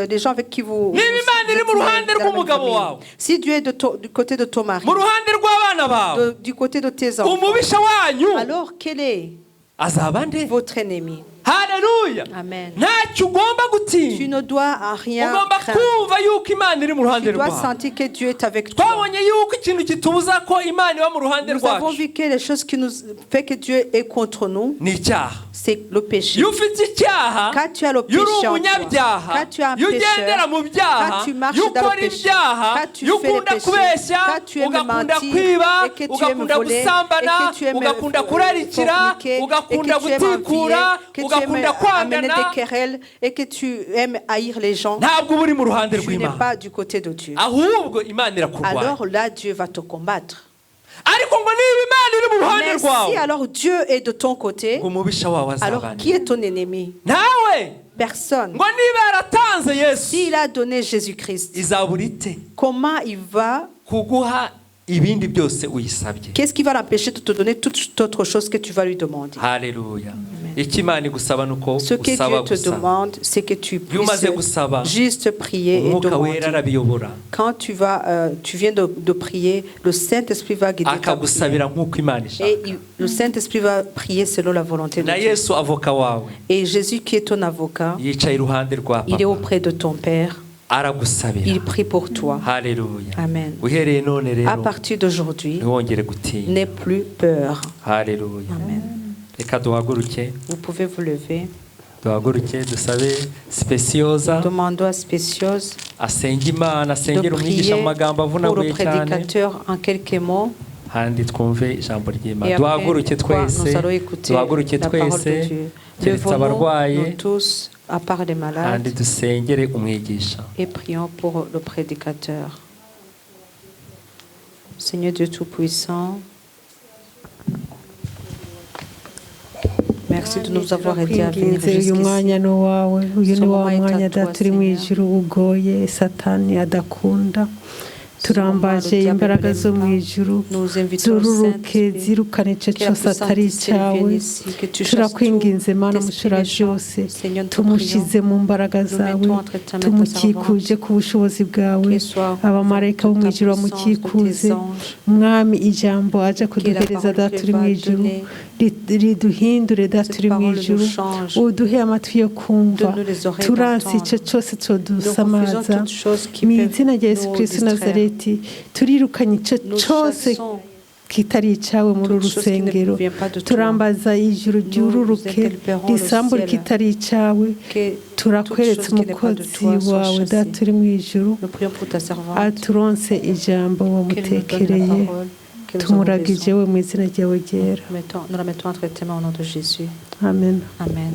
les gens avec qui vous, niba Imana iri mu ruhande dans la même rw'umugabo famille. wawe, Si Dieu est du côté de ton mari, mu ruhande rw'abana bawe, du côté de tes enfants, umubisha wanyu alors quel est azaba nde? votre ennemi? Haleluya. Amen. Ntacyo ugomba Tu gutinya, ne dois en rien ugomba craindre. kumva yuko Imana iri mu ruhande Tu dois rwawe. sentir que Dieu est avec toi. Twabonye yuko ikintu kitubuza ko Imana iba mu ruhande Nous avons rwacu vu que les choses qui nous fait que Dieu est contre nous, ni icyaha. c'est le péché. Iyo ufite icyaha, Quand tu as le iyo uri péché en toi, umunyabyaha, quand tu es un iyo ugendera pécheur, mu byaha, quand tu marches iyo dans le ukora péché, ibyaha, quand tu iyo fais le ukunda péché, kubeshya, quand tu aimes ugakunda mentir, kwiba, et que tu aimes ugakunda voler, gusambana, et que tu aimes ugakunda kurarikira, forniquer, ugakunda et que tu aimes gutikura, envier, que tu ugakunda aimes amener kwangana, des querelles et que tu aimes haïr les gens, ntabwo uba uri mu ruhande tu n'es rw'Imana, pas du côté de Dieu. ahubwo Imana irakurwanya. Alors là, Dieu va te combattre. Ariko ngo niba Imana iri mu ruhande Mais si rwawe, alors Dieu est de ton côté, ngo umubisha wawe alors azabane qui est ton ennemi? nawe. Personne. Ngo niba yaratanze Yesu, S'il a donné Jésus-Christ, izabura ite comment il va, kuguha ibindi byose uyisabye? qu'est-ce qui va l'empêcher de te donner toute autre chose que tu vas lui demander? Haleluya. Icyo Imana igusaba nuko Ce que usaba Dieu te gusa. demande, c'est que tu Iyo umaze puisses gusaba, juste prier et Umwuka wera demander. arabiyobora, Quand tu viens de prier, le Saint-Esprit va guider ta prière. akagusabira nk'uko Imana ishaka. Et le Saint-Esprit va prier selon la volonté de Na Dieu. Yesu avoka wawe Et Jésus qui est ton avocat, yicaye iruhande rwa il est papa, auprès de ton Père. aragusabira. Il prie pour toi. Haleluya. Amen. Uhereye none À rero partir d'aujourd'hui, ntiwongere gutinya. n'aie plus peur. Haleluya. Amen. Reka duhaguruke, Vous pouvez vous lever. duhaguruke dusabe Specioza Demandons à Spéciose asenge Imana, de asengere umwigisha mu prier magambo pour le avunaguye cyane, prédicateur en quelques mots. handi twumve ijambo ry'Imana. Et après Duhaguruke quoi, twese, nous allons écouter duhaguruke la parole twese, de Dieu. keretse Levons-nous, abarwaye, nous tous, à part les handi malades, dusengere umwigisha. et prions pour le prédicateur. Seigneur Dieu Tout-Puissant, merci de nous avoir aidés à venir kwinginze uyu mwanya jusqu'ici. ni uwawe, uyu ni wa Soma mwanya itatu data uri mu Seigneur. ijuru ugoye satani adakunda. turambaje imbaraga zo mu ijuru zururuke zirukane icyo cyose atari icyawe turakwinginze mana mushora byose tumushyize mu mbaraga zawe tumukikuje ku bushobozi bwawe abamarayika bo mu ijuru bamukikuze mwami ijambo aje kuduhereza data uri mu ijuru riduhindure data uri mu ijuru uduhe amatwi yo kumva turansi icyo cyose cyodusamaza mu izina rya Yesu Kristo Nazareti turirukanye icyo cyose kitari icyawe muri urusengero turambaza ijuru ryururuke risambure kitari icyawe turakweretse umukozi wawe data uri mu ijuru aturonse ijambo wamutekereye tumuragije we mu izina ryawe ryera amen amen.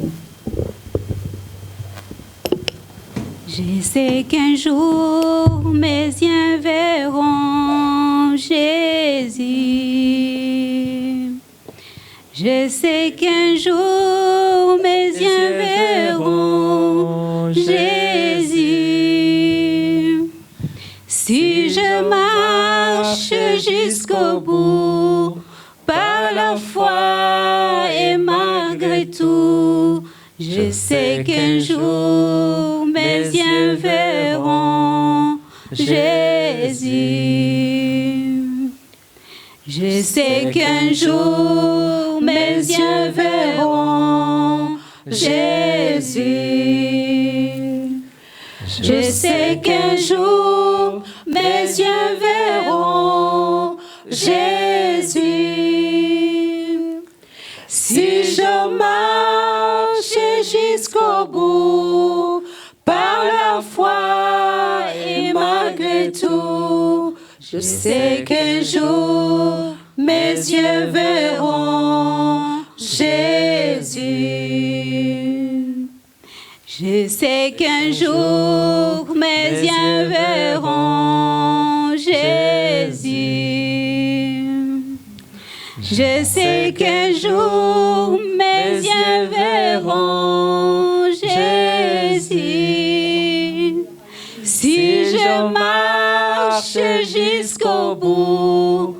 Je sais qu'un jour mes yeux verront Jésus. Je sais qu'un jour mes yeux verront Jésus. Si je marche jusqu'au bout par la foi et malgré tout, je sais qu'un jour mes yeux verront Jésus. Je sais qu'un jour mes yeux verront Jésus. Je sais qu'un jour mes yeux verront Jésus. Si je marche jusqu'au bout par la foi et malgré tout, je sais qu'un jour mes yeux verront Jésus. Je sais qu'un jour mes yeux verront Jésus. Je sais qu'un jour mes yeux verront Jésus. Si je marche jusqu'au bout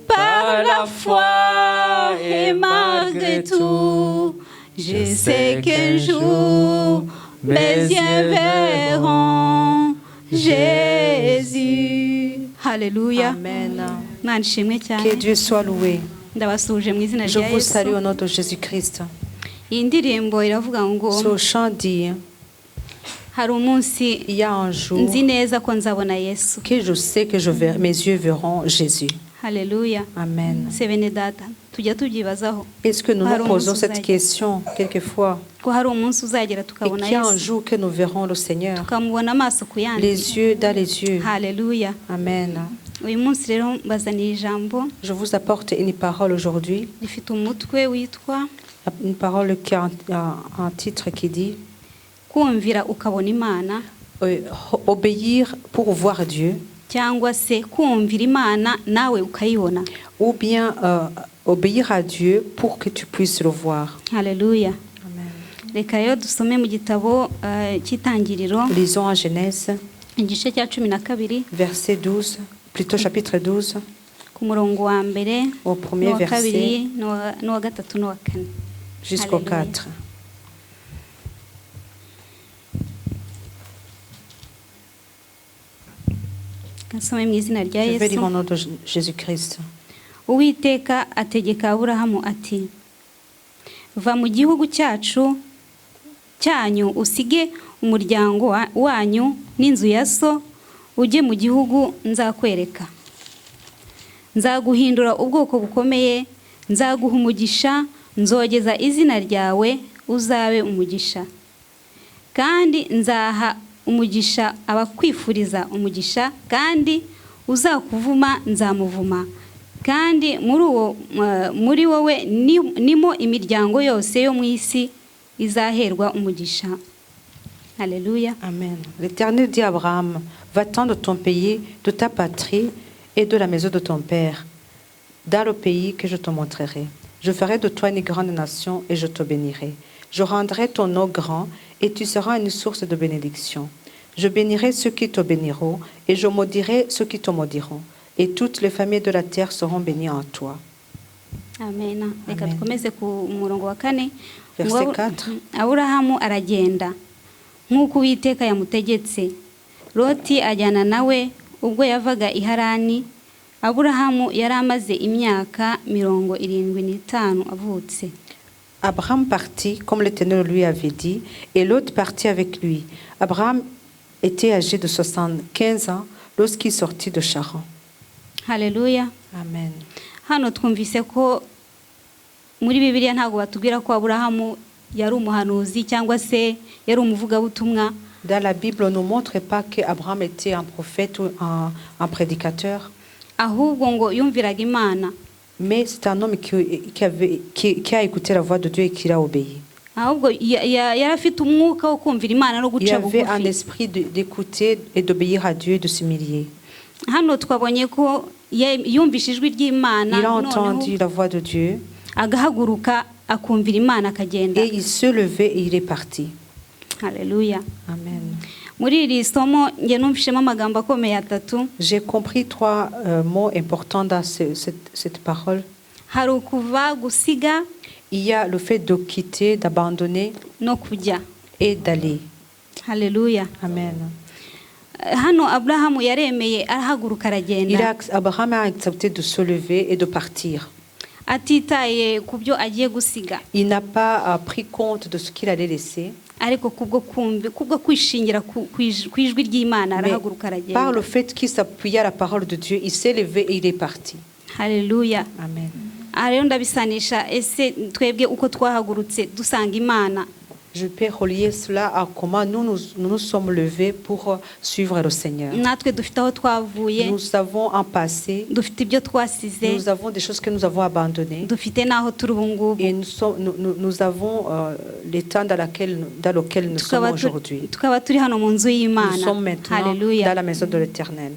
par la foi et malgré tout, je sais qu'un jour mes yeux verront Jésus. Alléluia. Amen. Que Dieu soit loué. ndabasuje mu izina Je rya vous salue au Yesu. nom de Jésus-Christ. Iyi ndirimbo iravuga ngo Ce chant dit, hari umunsi il y a un jour nzi neza ko nzabona Yesu. que je sais que mes yeux verront Jésus. Haleluya. Amen. Se bene data tujya tubyibazaho Est-ce que nous Hari nous posons umunsi cette uzagera. question quelquefois? ko hari umunsi uzagera Et tukabona qu'il y a un Yesu jour que nous verrons le Seigneur. tukamubona amaso ku yandi. Les yeux dans les yeux. Haleluya. Amen. Uyu munsi rero mbazaniye ijambo Je vous apporte une parole aujourd'hui. rifite umutwe witwa Une parole qui a un titre qui dit kumvira ukabona Imana obéir pour voir Dieu, cyangwa se kumvira Imana nawe ukayibona. ou bien obéir à Dieu pour que tu puisses le voir. Haleluya. Amen. Reka rero dusome mu gitabo cy'itangiriro Lisons en Genèse, igice cya 12 verset 12, plutôt chapitre 12, ku murongo wa mbere au premier n'uwa verset kabiri n'uwa gatatu n'uwa kane. jusqu'au Alléluia. 4. Gasome mu izina rya Je vais lire au Yesu. nom de Jésus-Christ. Uwiteka ategeka Aburahamu ati va mu gihugu cyanyu usige umuryango wanyu n'inzu ya so ujye mu gihugu nzakwereka. Nzaguhindura ubwoko bukomeye, nzaguha umugisha, nzogeza izina ryawe uzabe umugisha. Kandi nzaha umugisha abakwifuriza umugisha, kandi uzakuvuma nzamuvuma. Kandi muri wowe nimo imiryango yose yo mu isi izaherwa umugisha. Alléluia. Amen. L'Éternel dit à Abraham, va-t'en de ton pays, de ta patrie et de la maison de ton père, dans le pays que je te montrerai. Je ferai de toi une grande nation et je te bénirai. Je rendrai ton nom grand et tu seras une source de bénédiction. Je bénirai ceux qui te béniront, et je maudirai ceux qui te maudiront. Et toutes les familles de la terre seront bénies en toi. Amen. Reka dukomeze ku murongo wa 4. Verset 4. Aburahamu aragenda nk'uko Uwiteka yamutegetse. Loti ajyana nawe ubwo yavaga i Harani. Aburahamu yari amaze imyaka 75 avutse. Abraham partit comme l'Éternel lui avait dit, et Lot partit avec lui. Abraham était âgé de 75 ans lorsqu'il sortit de Charan. Haleluya. Amen. Hano twumvise ko muri Bibiliya ntago batubwira ko Aburahamu yari umuhanuzi cyangwa se yari umuvugabutumwa. Dans la Bible, on ne nous montre pas qu'Abraham était un prophète ou un prédicateur. Ahubwo ngo yumviraga Imana. Mais c'est un homme qui a écouté la voix de Dieu et qui l'a obéi. Ahubwo yari afite umwuka wo kumvira Imana no guca bugufi. Il avait un esprit d'écouter et d'obéir à Dieu et de s'humilier. Hano twabonye ko yumvise ijwi ry'Imana. Il a entendu la voix de Dieu. Agahaguruka akumvira Imana akagenda. Et il se levait et il est parti. Haleluya. Amen. Muri iri somo nge numvishemo amagambo akomeye atatu. J'ai compris 3 mots importants dans cette parole. Hari ukuva gusiga. Il y a le fait de quitter, d'abandonner no kujya et d'aller. Haleluya. Amen. Hano Abrahamu yaremeye arahaguruka aragenda. Abraham a accepté de se lever et de partir. Atitaye kubyo agiye gusiga. Il n'a pas pris compte de ce qu'il allait laisser. Ariko kubwo kwishingira kwijwi ry'Imana arahaguruka aragenda. Par le fait qu'il s'appuyait à la parole de Dieu, il s'est levé et il est parti. Haleluya. Amen. Rero ndabisanisha ese twebwe uko twahagurutse dusanga Imana. Je peux relier cela à comment nous sommes levés pour suivre le Seigneur. Natwe dufite aho twavuye. Nous avons un passé. Dufite ibyo twasize. Nous avons des choses que nous avons abandonnées. Dufite naho turi ubungubu. Et nous avons l'état dans lequel nous sommes aujourd'hui. Tukaba turi hano mu nzu y'Imana. Nous sommes maintenant dans la maison de l'Éternel.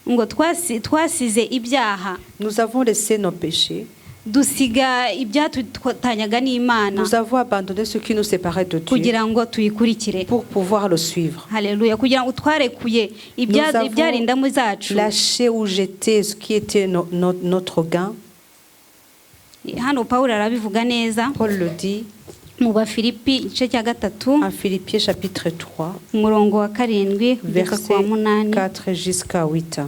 Ngo twasize ibyaha. Nous avons laissé nos péchés. Dusiga ibyatutanyaga n'Imana. Nous avons abandonné ce qui nous séparait de Dieu. Kugira ngo tuyikurikire. Pour pouvoir le suivre. Haleluya. Kugira ngo twarekuye ibyarindamu zacu. Lâcher ou jeter ce qui était notre gain. Hano Paulo arabivuga neza. Paul le dit. Mu Bafilipi igice cya 3. En Philippiens chapitre 3. Umurongo wa 7 verset 4 jusqu'à 8.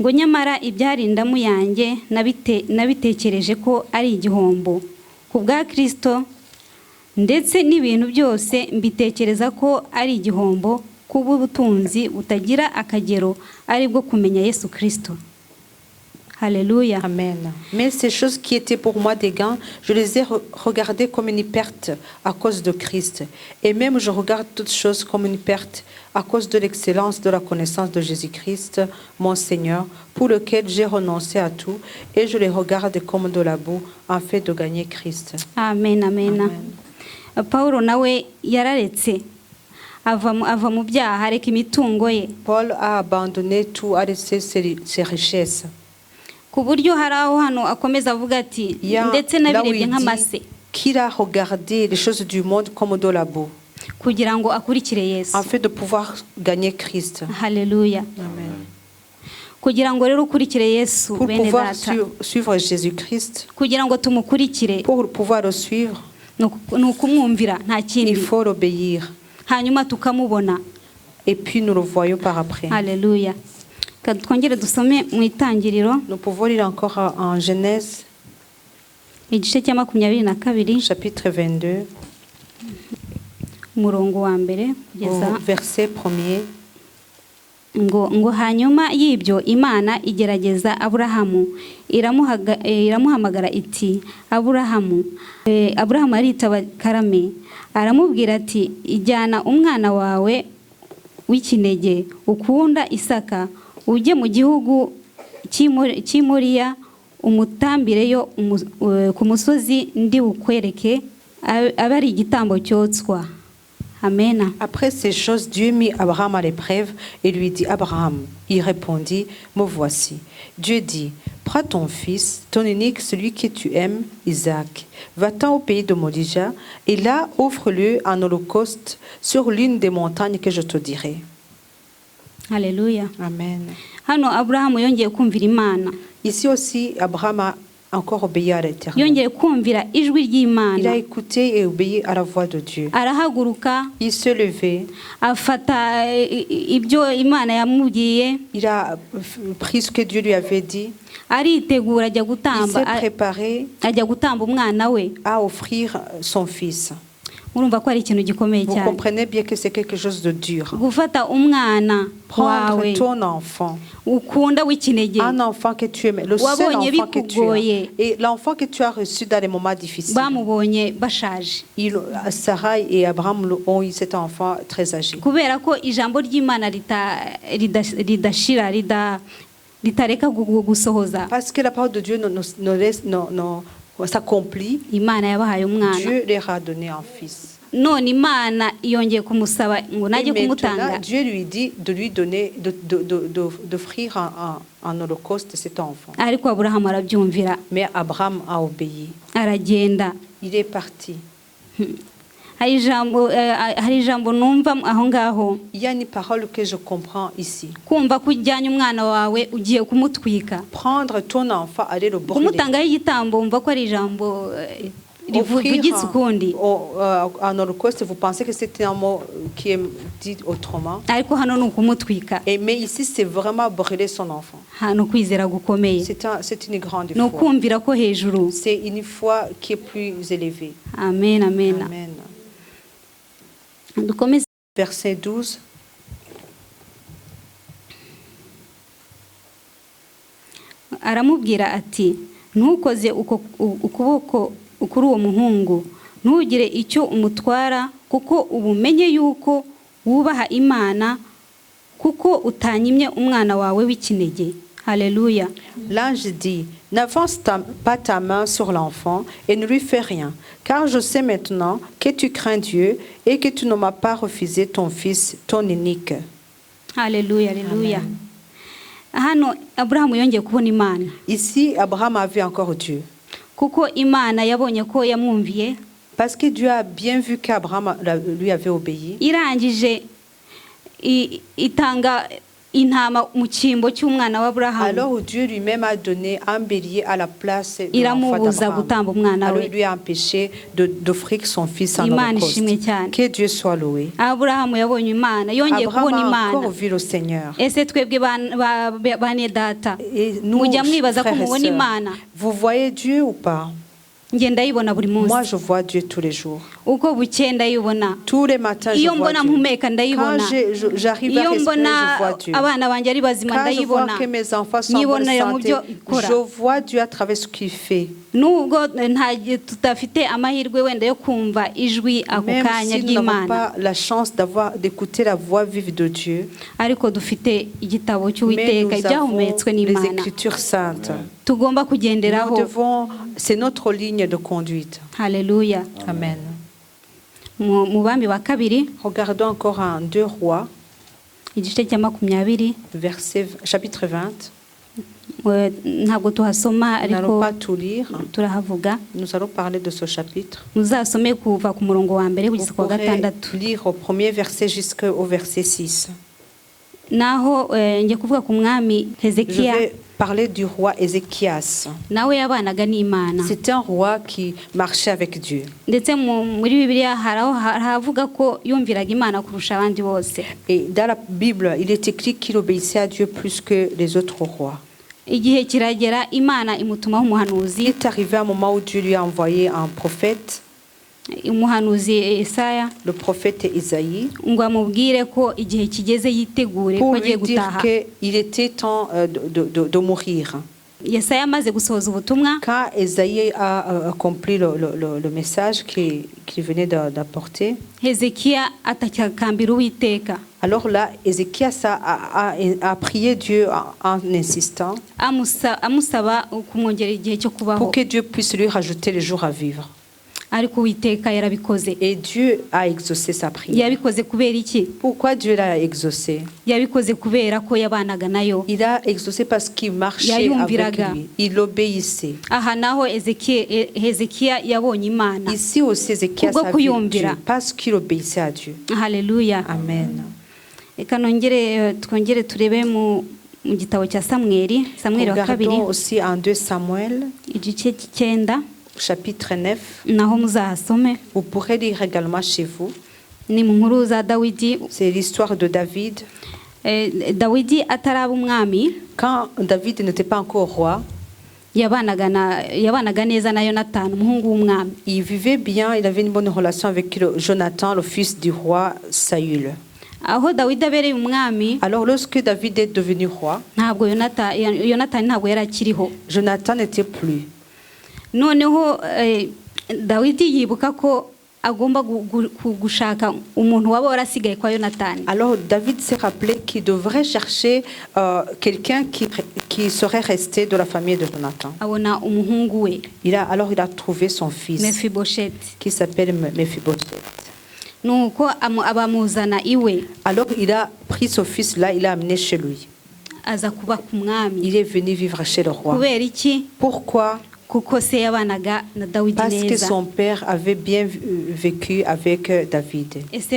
Ngo nyamara ibyarindamu yanjye nabitekereje ko ari igihombo ku bwa Kristo, ndetse n'ibintu byose mbitekereza ko ari igihombo kubw'ubutunzi butagira akagero ari bwo kumenya Yesu Kristo. Alléluia. Amen. Mais ces choses qui étaient pour moi des gains, je les ai regardées comme une perte à cause de Christ. Et même je regarde toutes choses comme une perte à cause de l'excellence de la connaissance de Jésus-Christ, mon Seigneur, pour lequel j'ai renoncé à tout, et je les regarde comme de la boue, en fait de gagner Christ. Amen, amen. Amen. Paulo nawe yararetse ava mu byaha areka imitungo ye. Paul a abandonné tout, a laissé ses richesses. Ku buryo hari aho hano akomeza avuga ati ndetse nabirebye nk'amase. Qu'il a regardé les choses du monde comme de la boue. Kugira ngo akurikire Yesu. En fait de pouvoir gagner Christ. Haleluya. Amen. Kugira ngo rero ukurikire Yesu bene data. Pour pouvoir suivre Jésus-Christ. Kugira ngo tumukurikire. Pour pouvoir le suivre. Nukumwumvira nta kindi. Il faut l'obéir. Hanyuma tukamubona. Et puis nous le voyons par après. Haleluya. Twongere dusome mu Itangiriro. Nous pouvons lire encore en Genèse. Igice cya 22. Chapitre 22. Umurongo wa mbere kugeza verset 1. ngo hanyuma y'ibyo Imana igerageza Aburahamu iramuhamagara iti Aburahamu. Aburahamu aritaba karame, aramubwira ati ijyana umwana wawe w'ikinege ukunda Isaka ujye mu gihugu cy'Imoriya umutambireyo ku musozi ndi bukwereke abe ari igitambo cyotswa. Amen. Après ces choses, Dieu mit Abraham à l'épreuve et lui dit, Abraham, il répondit, me voici. Dieu dit, prends ton fils, ton unique, celui que tu aimes, Isaac, va-t'en au pays de Morija et là offre-le en holocauste sur l'une des montagnes que je te dirai. Alléluia. Amen. Hano Abraham yongeye kumvira Imana. Ici aussi, Abraham a encore obéi à l'Éternel. Yongeye kumvira ijwi Il ry'Imana. a écouté et obéi à la voix de Dieu. Arahaguruka Il se levait, afata ibyo Imana yamubwiye, il a pris ce que Dieu lui avait dit, aritegura ajya il gutamba, s'est préparé ajya gutamba umwana we. à offrir son fils. Urumva ko ari ikintu gikomeye Vous cyane. comprenez bien que c'est quelque chose de dur. Gufata umwana Prendre wawe ton enfant, ukunda w'ikinege, un enfant que tu aimes, le seul Wabonye enfant que tu as, bikugoye. et l'enfant que tu as reçu dans les moments difficiles. bamubonye bashaje, Sarah et Abraham ont eu cet enfant très âgé. kubera ko ijambo ry'Imana ridashira ritareka gusohoza. Parce que la parole de Dieu s'accomplit, Imana yabahaye umwana, Dieu leur a donné un fils. none Imana yongeye kumusaba ngo Et najye kumutanga. maintenant, Dieu lui dit de lui donner, d'offrir en holocauste cet enfant. Ariko Aburahamu arabyumvira, Mais Abraham a obéi. aragenda. Il est parti. Hari ijambo numva aho ngaho, Il y a une parole que je comprends ici. kumva ko ujyanye umwana wawe ugiye kumutwika, Prendre ton enfant, aller le brûler. kumutangaho igitambo, wumva ko ari ijambo Offrir rivugitse ukundi. en holocauste, vous pensez que c'est un mot qui est dit autrement. Ariko hano ni ukumutwika, Mais ici, c'est vraiment brûler son enfant. hano kwizera gukomeye, C'est une grande ni foi. ukumvira ko hejuru. C'est une foi qui est plus élevée. Amen, amen. Amen. Dukomeze. Verset 12. Aramubwira ati, ntukoze ukuboko kuri uwo muhungu, ntugire icyo umutwara, kuko ubumenye yuko wubaha Imana, kuko utanyimye umwana wawe w'ikinege. Alléluia. L'ange dit, n'avance pas ta main sur l'enfant et ne lui fais rien, car je sais maintenant que tu crains Dieu et que tu ne m'as pas refusé ton fils, ton unique. Alléluia, alléluia. Hano Abrahamu yongeye kubona Imana. Ici, Abraham a vu encore Dieu. Kuko Imana yabonye ko yamwumviye. Parce que Dieu a bien vu qu'Abraham lui avait obéi. Irangije itanga intama mu cyimbo cy'umwana wa Abrahamu. Alors Dieu lui-même a donné un bélier à la place de iramubuza gutamba umwana we. Alors il lui a empêché d'offrir son fils en Imana holocauste. ishimwe cyane. Que Dieu soit loué. Abrahamu yabonye Imana, yongeye kubona Abraham a Imana. encore vu le Seigneur. Ese twebwe bane data, Et nous, mujya mwibaza ko frères et mubona sœurs, Imana? vous voyez Dieu ou pas? Nge ndayibona buri munsi. Moi, je vois Dieu tous les jours. Uko bukeye ndayibona. Tous les matins, je Iyo vois mbona Dieu. mpumeka ndayibona. Quand j'arrive à Iyo respirer, mbona je vois Dieu. abana banjye ari bazima Quand je vois ndayibona. que mes enfants sont en bonne Nyibonera mu santé, byo ikora. je vois Dieu à travers ce qu'il fait. Nubwo tutafite amahirwe wenda yo kumva ijwi ako Même kanya si nous n'avons ry'Imana, pas la chance d'écouter la voix vive de Dieu, ariko dufite igitabo mais cy'Uwiteka nous avons ibyahumetswe les n'Imana Écritures saintes. tugomba Nous kugenderaho. devons, c'est notre ligne de conduite. Haleluya. Amen. Mu Bami wa kabiri Regardons encore en 2 Rois, igice cya 20, chapitre 20. ntabwo tuhasoma Nous n'allons ariko pas tout lire. turahavuga. Nous allons parler de ce chapitre. Muzasome kuva ku murongo wa mbere Vous kugeza ku wa pourrez gatandatu. lire au premier verset jusqu'au verset 6. Naho ngiye kuvuga ku mwami Je Hezekiya, vais parler du roi Ézéchias. nawe yabanaga n'Imana. C'est un roi qui marchait avec Dieu. Ndetse muri Bibiliya haravuga ko yumviraga Imana kurusha abandi bose. Et dans la Bible, il est écrit qu'il obéissait à Dieu plus que les autres rois. Igihe kiragera Imana imutumaho Il umuhanuzi, est arrivé un moment où Dieu lui a envoyé un prophète, umuhanuzi Yesaya, le prophète Isaïe, ngo amubwire ko igihe kigeze yitegure pour ko agiye lui dire gutaha. qu'il était temps de mourir. Yesaya amaze gusohoza ubutumwa, Quand Isaïe a accompli le message qu'il venait d'apporter, Hezekiya atakambira Uwiteka, alors là, Ézéchias a prié Dieu en insistant amusaba kumwongera igihe cyo kubaho. pour que Dieu puisse lui rajouter les jours à vivre. Et Dieu a exaucé sa prière. Pourquoi Dieu l'a exaucé? Il a exaucé parce qu'il marchait avec lui. Il obéissait. Ici aussi, Ézéchias a vu Dieu parce qu'il obéissait à Dieu. Alléluia. Amen. Regardons aussi en 2 Samuel, chapitre 9. Vous pourrez lire également chez vous. C'est l'histoire de David. Quand David n'était pas encore roi, il vivait bien, il avait une bonne relation avec Jonathan, le fils du roi Saül. Alors lorsque David est devenu roi, Jonathan n'était plus. Alors David s'est rappelé qu'il devrait chercher quelqu'un qui serait resté de la famille de Jonathan. Il a trouvé son fils qui s'appelle Mephibosheth. Alors il a pris ce fils-là, il l'a amené chez lui. Il est venu vivre chez le roi. Pourquoi? Parce que son père avait bien vécu avec David. Est-ce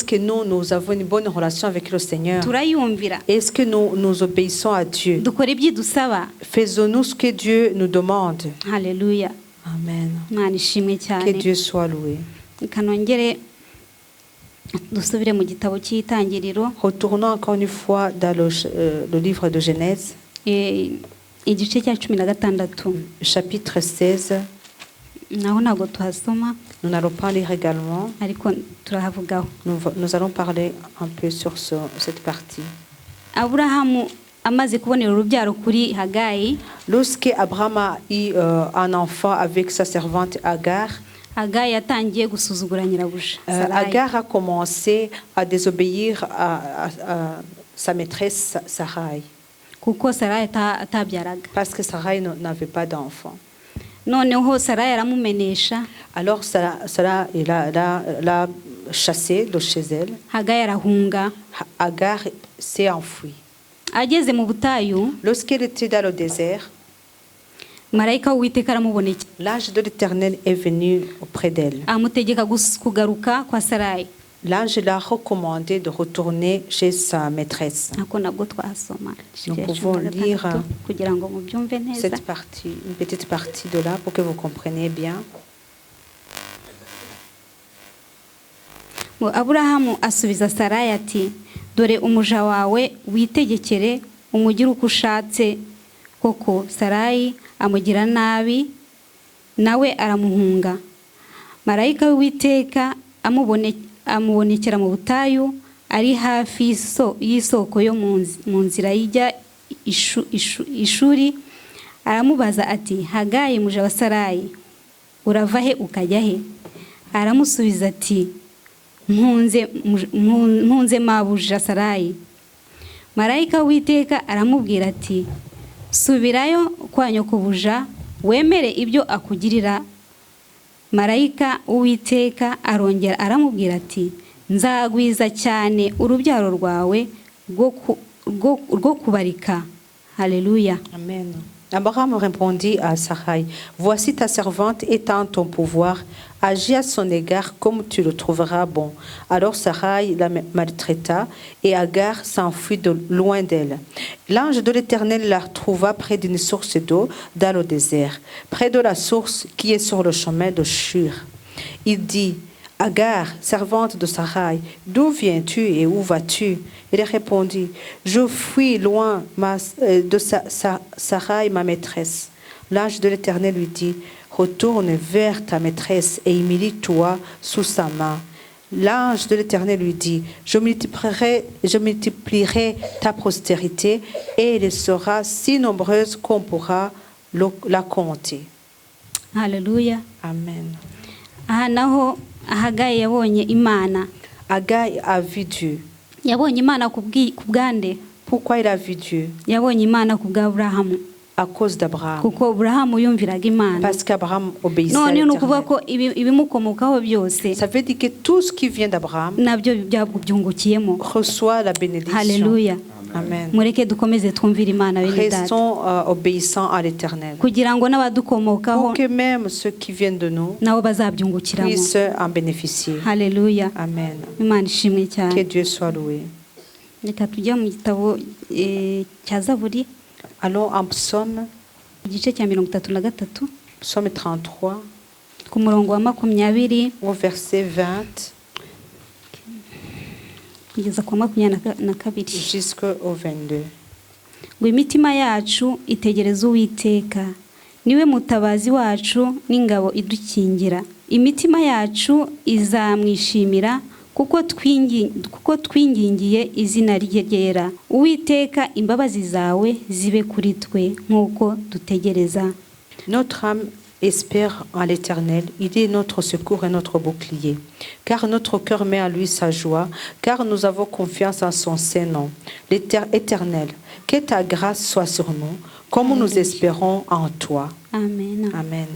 que nous avons une bonne relation avec le Seigneur? Est-ce que nous obéissons à Dieu? Faisons-nous ce que Dieu nous demande? Alléluia. Amen. Que Dieu soit loué. Retournons encore une fois dans le livre de Genèse. Chapitre 16. Nous n'allons pas lire également. Nous allons parler un peu sur cette partie. Lorsque Abraham a eu un enfant avec sa servante Agar, Agar a commencé à désobéir à sa maîtresse Sarai. Parce que Sarai n'avait pas d'enfant. Alors Sarai l'a chassé de chez elle. Agar s'est enfuie. Lorsqu'elle était dans le désert, l'ange de l'Éternel est venu auprès d'elle. L'ange l'a recommandé de retourner chez sa maîtresse. Nous pouvons lire cette partie, une petite partie de là pour que vous compreniez bien. Aburahamu asubiza Sarayi ati dore umuja wawe witegekere umugire uko ushatse. Koko Sarayi amugira nabi nawe aramuhunga. Marayika w'Uwiteka amubonekera mu butayu ari hafi y'isoko yo mu nzira ijya ishuri. Aramubaza ati Hagayi muja wa Sarayi urava he ukajya he? Aramusubiza ati mpunze mabuja Sarayi. Marayika w'Uwiteka aramubwira ati subirayo kwa nyokobuja wemere ibyo akugirira. Marayika w'Uwiteka arongera aramubwira ati nzagwiza cyane urubyaro rwawe rwo kubarika. Alléluia. Amen. Abraham répondit à Sarai, voici ta servante est en ton pouvoir, agis à son égard comme tu le trouveras bon. Alors Sarai la maltraita et Agar s'enfuit de loin d'elle. L'ange de l'Éternel la trouva près d'une source d'eau dans le désert, près de la source qui est sur le chemin de Shur. Il dit, Agar, servante de Sarai, d'où viens-tu et où vas-tu? Elle répondit, je fuis loin de Sarai, ma maîtresse. L'ange de l'Éternel lui dit, retourne vers ta maîtresse et humilie-toi sous sa main. L'ange de l'Éternel lui dit, je multiplierai ta postérité et elle sera si nombreuse qu'on pourra la compter. Alléluia. Amen. Hagayi yabonye Imana. Hagayi a vu Dieu. Yabonye Imana kubwande. Pourquoi il a vu Dieu? Yabonye Imana kubw'Aburahamu. à cause d'Abraham. kuko Aburahamu yumviraga Imana. Parce qu'Abraham obéissait à none ni ukuvuga l'Éternel. ko ibimukomokaho byose Ça veut dire que tout ce qui vient d'Abraham nabyo byungukiyemo. reçoit la bénédiction. Haleluya. Amen. mureke dukomeze twumvire Imana bene data, Restons obéissants à l'Éternel. kugira ngo n'abadukomokaho Pour que même ceux qui viennent de nous nabo bazabyungukiramo. puissent en bénéficier. Haleluya. Amen. Imana ishimwe cyane. Que Dieu soit loué. Reka tujya mu gitabo cya Zaburi Allons en psaume, igice cya 33 psaume 33, ku murongo wa 20 au verset 20 kugeza ku 22 jusqu'au 22. ngo imitima yacu itegereza Uwiteka, niwe mutabazi wacu n'ingabo idukingira. Imitima yacu izamwishimira kuko twingingiye izina rye ryera. Uwiteka, imbabazi zawe zibe kuri twe nk'uko dutegereza. Notre âme espère en l'Éternel, il est notre secours et notre bouclier. Car notre cœur met à lui sa joie, car nous avons confiance en son saint nom. L'Éternel, que ta grâce soit sur nous, comme nous espérons en toi. Amen. Amen.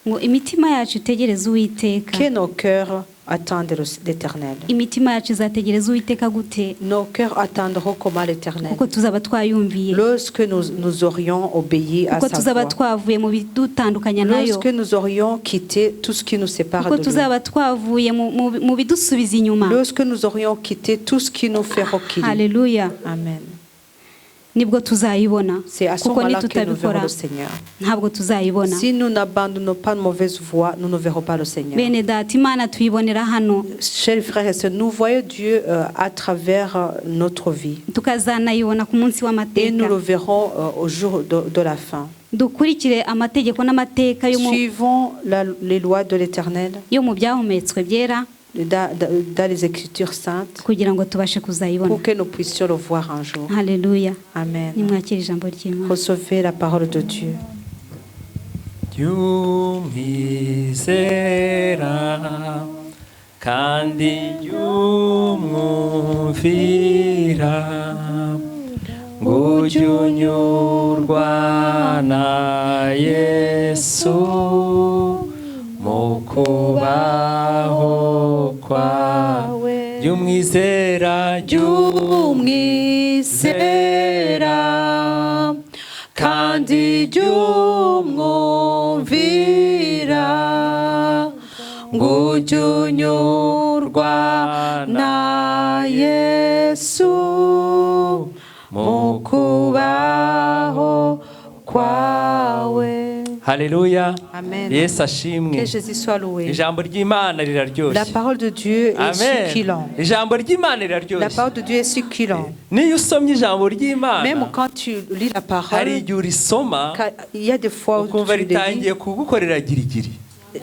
ngo imitima yacu itegereza Uwiteka. Que nos cœurs attendent l'Éternel. Imitima yacu izategereza Uwiteka gute? Nos cœurs attendront comment l'Éternel? kuko tuzaba twayumviye. Lorsque nous aurions obéi à kuko sa tuzaba voix. twavuye mu bidutandukanya nayo. Lorsque nous aurions quitté tout ce qui nous sépare kuko de lui. tuzaba twavuye mu bidusubiza inyuma. Lorsque nous aurions quitté tout ce qui nous fait reculer. Haleluya. Amen. nibwo tuzayibona. C'est à ce kuko moment-là que nous verrons nitutabikora le Seigneur. ntabwo tuzayibona. Si nous n'abandonnons pas de mauvaise voie, nous ne verrons pas le Seigneur. bene data, Imana tuyibonera hano, Chers frères et sœurs, nous voyons Dieu à travers notre vie. tukazanayibona ku munsi Et nous le w'amateka. verrons au jour de la fin. dukurikire amategeko n'amateka Suivons les lois de l'Éternel yo mu byahumetswe byera, dans les Écritures saintes kugira ngo tubashe kuzayibona. pour que nous puissions le voir un jour. Haleluya. Amen. nimwakire ijambo ry'Imana. Recevez la parole de Dieu. Yumizera kandi yumwumvira ngo unyurwa na Yesu mu kubaho kwawe. Yumwizera kandi jumwumvira ngo unyurwa na Yesu mu kubaho kwawe. Haleluya. Amen. Yesu ashimwe. Que Jésus soit loué. Ijambo ry'Imana La riraryoshye. parole de Dieu est Amen. succulente. Ijambo ry'Imana La riraryoshye. parole de Dieu est succulente. Niyo usomye ijambo Même ry'Imana, quand tu lis la hari parole, igihe urisoma il y a des fois où ukumva tu le lis, ritangiye kugukorera girigiri.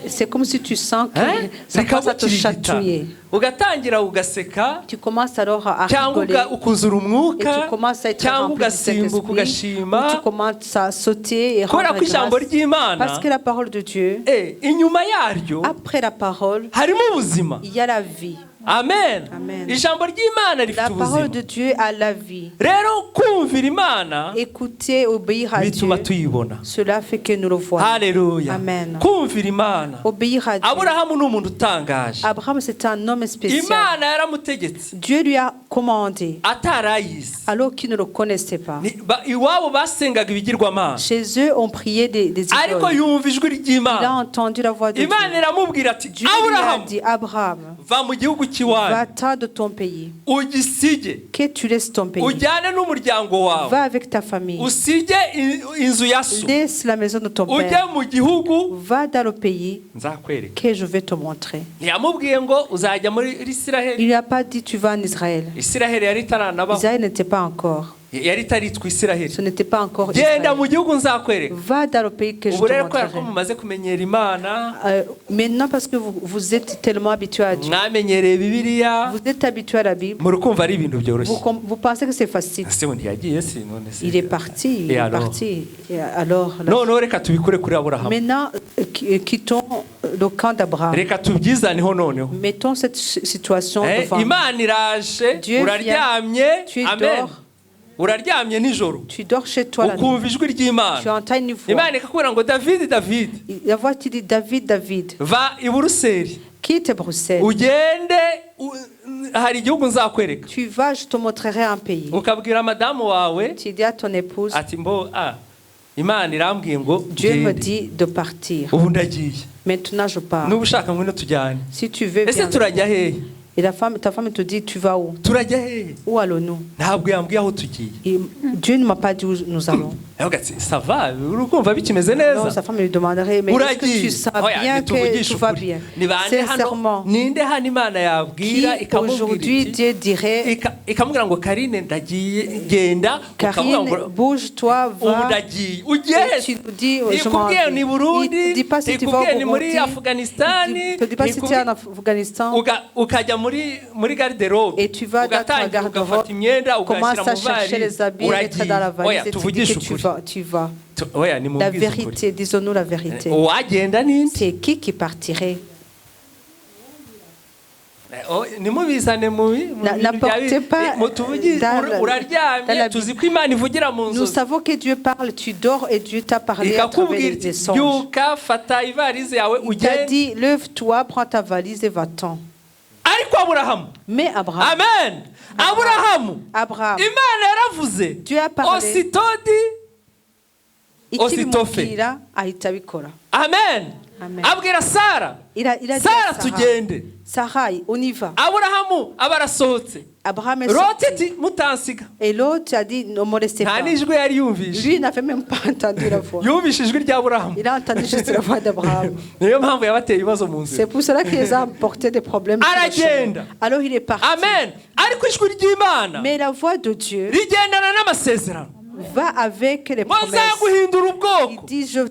c'est comme si tu sens que ça commence à te Rikagukirigita. chatouiller. Ugatangira ugaseka Tu commences alors à cyangwa rigoler. ukuzura Et umwuka tu commences à être cyangwa rempli du ugasimbuka Saint-Esprit. ugashima Ou tu commences à sauter et kubera rendre ko ijambo grâce. ry'Imana Parce que la parole de Dieu, inyuma yaryo après la parole, harimo ubuzima. il y a la vie. Amen. Amen. Ijambo ry'Imana La rifite parole ubuzima. de Dieu a la vie. Rero kumvira Imana Écouter, obéir à Dieu, bituma tuyibona. cela fait que nous le voyons. Haleluya. Amen. Kumvira Imana. Obéir à Dieu. Aburahamu ni umuntu utangaje. Abraham, c'est un homme spécial. Imana yaramutegetse Dieu lui a commandé, atarayizi. alors qu'il ne le connaissait pas. Iwabo basengaga ibigirwamana, Chez eux, on priait des ariko idoles. yumva ijwi Il a ry'Imana. entendu la voix de Dieu. Imana iramubwira ati, Dieu lui a Aburahamu, dit, Abraham, va mu gihugu cy'iwanyu, va-t'en de ton pays, ugisige, que tu laisses ton pays. ujyane n'umuryango wawe, Va avec ta famille. usige inzu ya so, Laisse la maison de ton ujye père. mu gihugu Va dans le pays nzakwereka. que je vais te montrer. Ntiyamubwiye ngo uzajya muri Isiraheli. Il lui a pas dit tu vas en Israël. Isiraheli yari itaranabaho, Israël n'était pas encore. yari itaritwa Isiraheli. Ce n'était pas encore Genda Israël. mu gihugu nzakwereka. Va dans le pays que je Ubu te rero kubera ko montrerai. mumaze kumenyera Imana, Maintenant, parce que vous êtes tellement habitué à Dieu, mwamenyereye Bibiliya, vous êtes habitué à la Bible, muri kumva ari ibintu byoroshye. vous pensez que c'est facile. Ese undi yagiye si none se. Il est parti, il Et est alors? parti. Et alors, là, Noneho reka tubikure kuri Aburahamu. maintenant, quittons le camp d'Abraham. Reka tubyizaneho noneho. Mettons cette situation devant nous. Imana iraje, Dieu uraryamye, Tu amen. dors, uraryamye nijoro Tu dors chez toi la nuit. ukumva ijwi Tu ry'Imana entends une voix. Imana ikakubwira ngo David La voix qui dit David, David, va i Buruseli quitte Bruxelles. ugende hari igihugu nzakwereka Tu vas, je te montrerai un pays. ukabwira madamu wawe Tu dis à ton épouse, ati Imana irambwiye ngo Dieu me ugende dit de partir. ubu ndagiye Maintenant je pars. nuba ushaka ngwino tujyane Si tu veux, ese viens. turajya hehe Et ta femme te dit, tu vas où? turajya hehe Où allons-nous? ntabwo yambwiye aho tugiye Et Dieu ne m'a pas dit où nous allons. aravuga ati sava urukumva bikimeze Non, neza sa femme lui demanderait, mais est-ce que tu uragiye sens Oya, bien que ntituvugishe tout va ukuri. bien? Ni bande hano Sincèrement. ninde hano Imana yabwira Qui ikamubwira aujourd'hui iti Dieu dirait, ikamubwira ngo Karine ndagiye genda ukavuga Karine, ngo bouge-toi, ubu va. ndagiye Et ugeze tu nous dis, je m'en ikubwiye ni vais. Burundi Il ne dit pas si tu vas ikubwiye au ni muri Burundi. Afghanistani Il ne dit pas si tu es en Afghanistan. ukajya muri garderobe Et tu vas dans ta garde-robe, commence à chercher les habits, mettre dans la valise et tu dis que tu vas. La vérité, disons-nous la vérité. uwagenda ninde C'est qui partirait? nimubizane N'apportez pas uraryamye tuzi ko Imana ivugira mu Nous nzozi savons que Dieu parle, tu dors et Dieu t'a parlé à travers ikakubwira des iti songes. byuka fata ivarize yawe Il t'a ugende dit, lève-toi, prends ta valise et va-t'en. ariko Aburahamu Mais Abraham, amen Aburahamu Abraham, Imana yaravuze Dieu a parlé. ositodi ikibimubwira ahita abikora. amen Amen. abwira Sara Il a dit Sara à Sarah, tugende Sarai, on y va. Aburahamu aba arasohotse Abraham est Loti sorti. ati mutansiga Et l'autre a dit, ne me laissez nta pas. n'ijwi yari yumvishe Lui, il n'avait même pas entendu la voix. yumvishe ijwi rya Aburahamu Il a entendu juste la voix d'Abraham. niyo mpamvu yabateye ibibazo mu nzira C'est pour cela qu'il les a apporté des problèmes. sur le chemin. aragenda Alors il est parti. amen ariko ijwi ry'Imana Mais la voix de Dieu rigendana n'amasezerano va avec les promesses. muzaguhindura Il ubwoko dit, je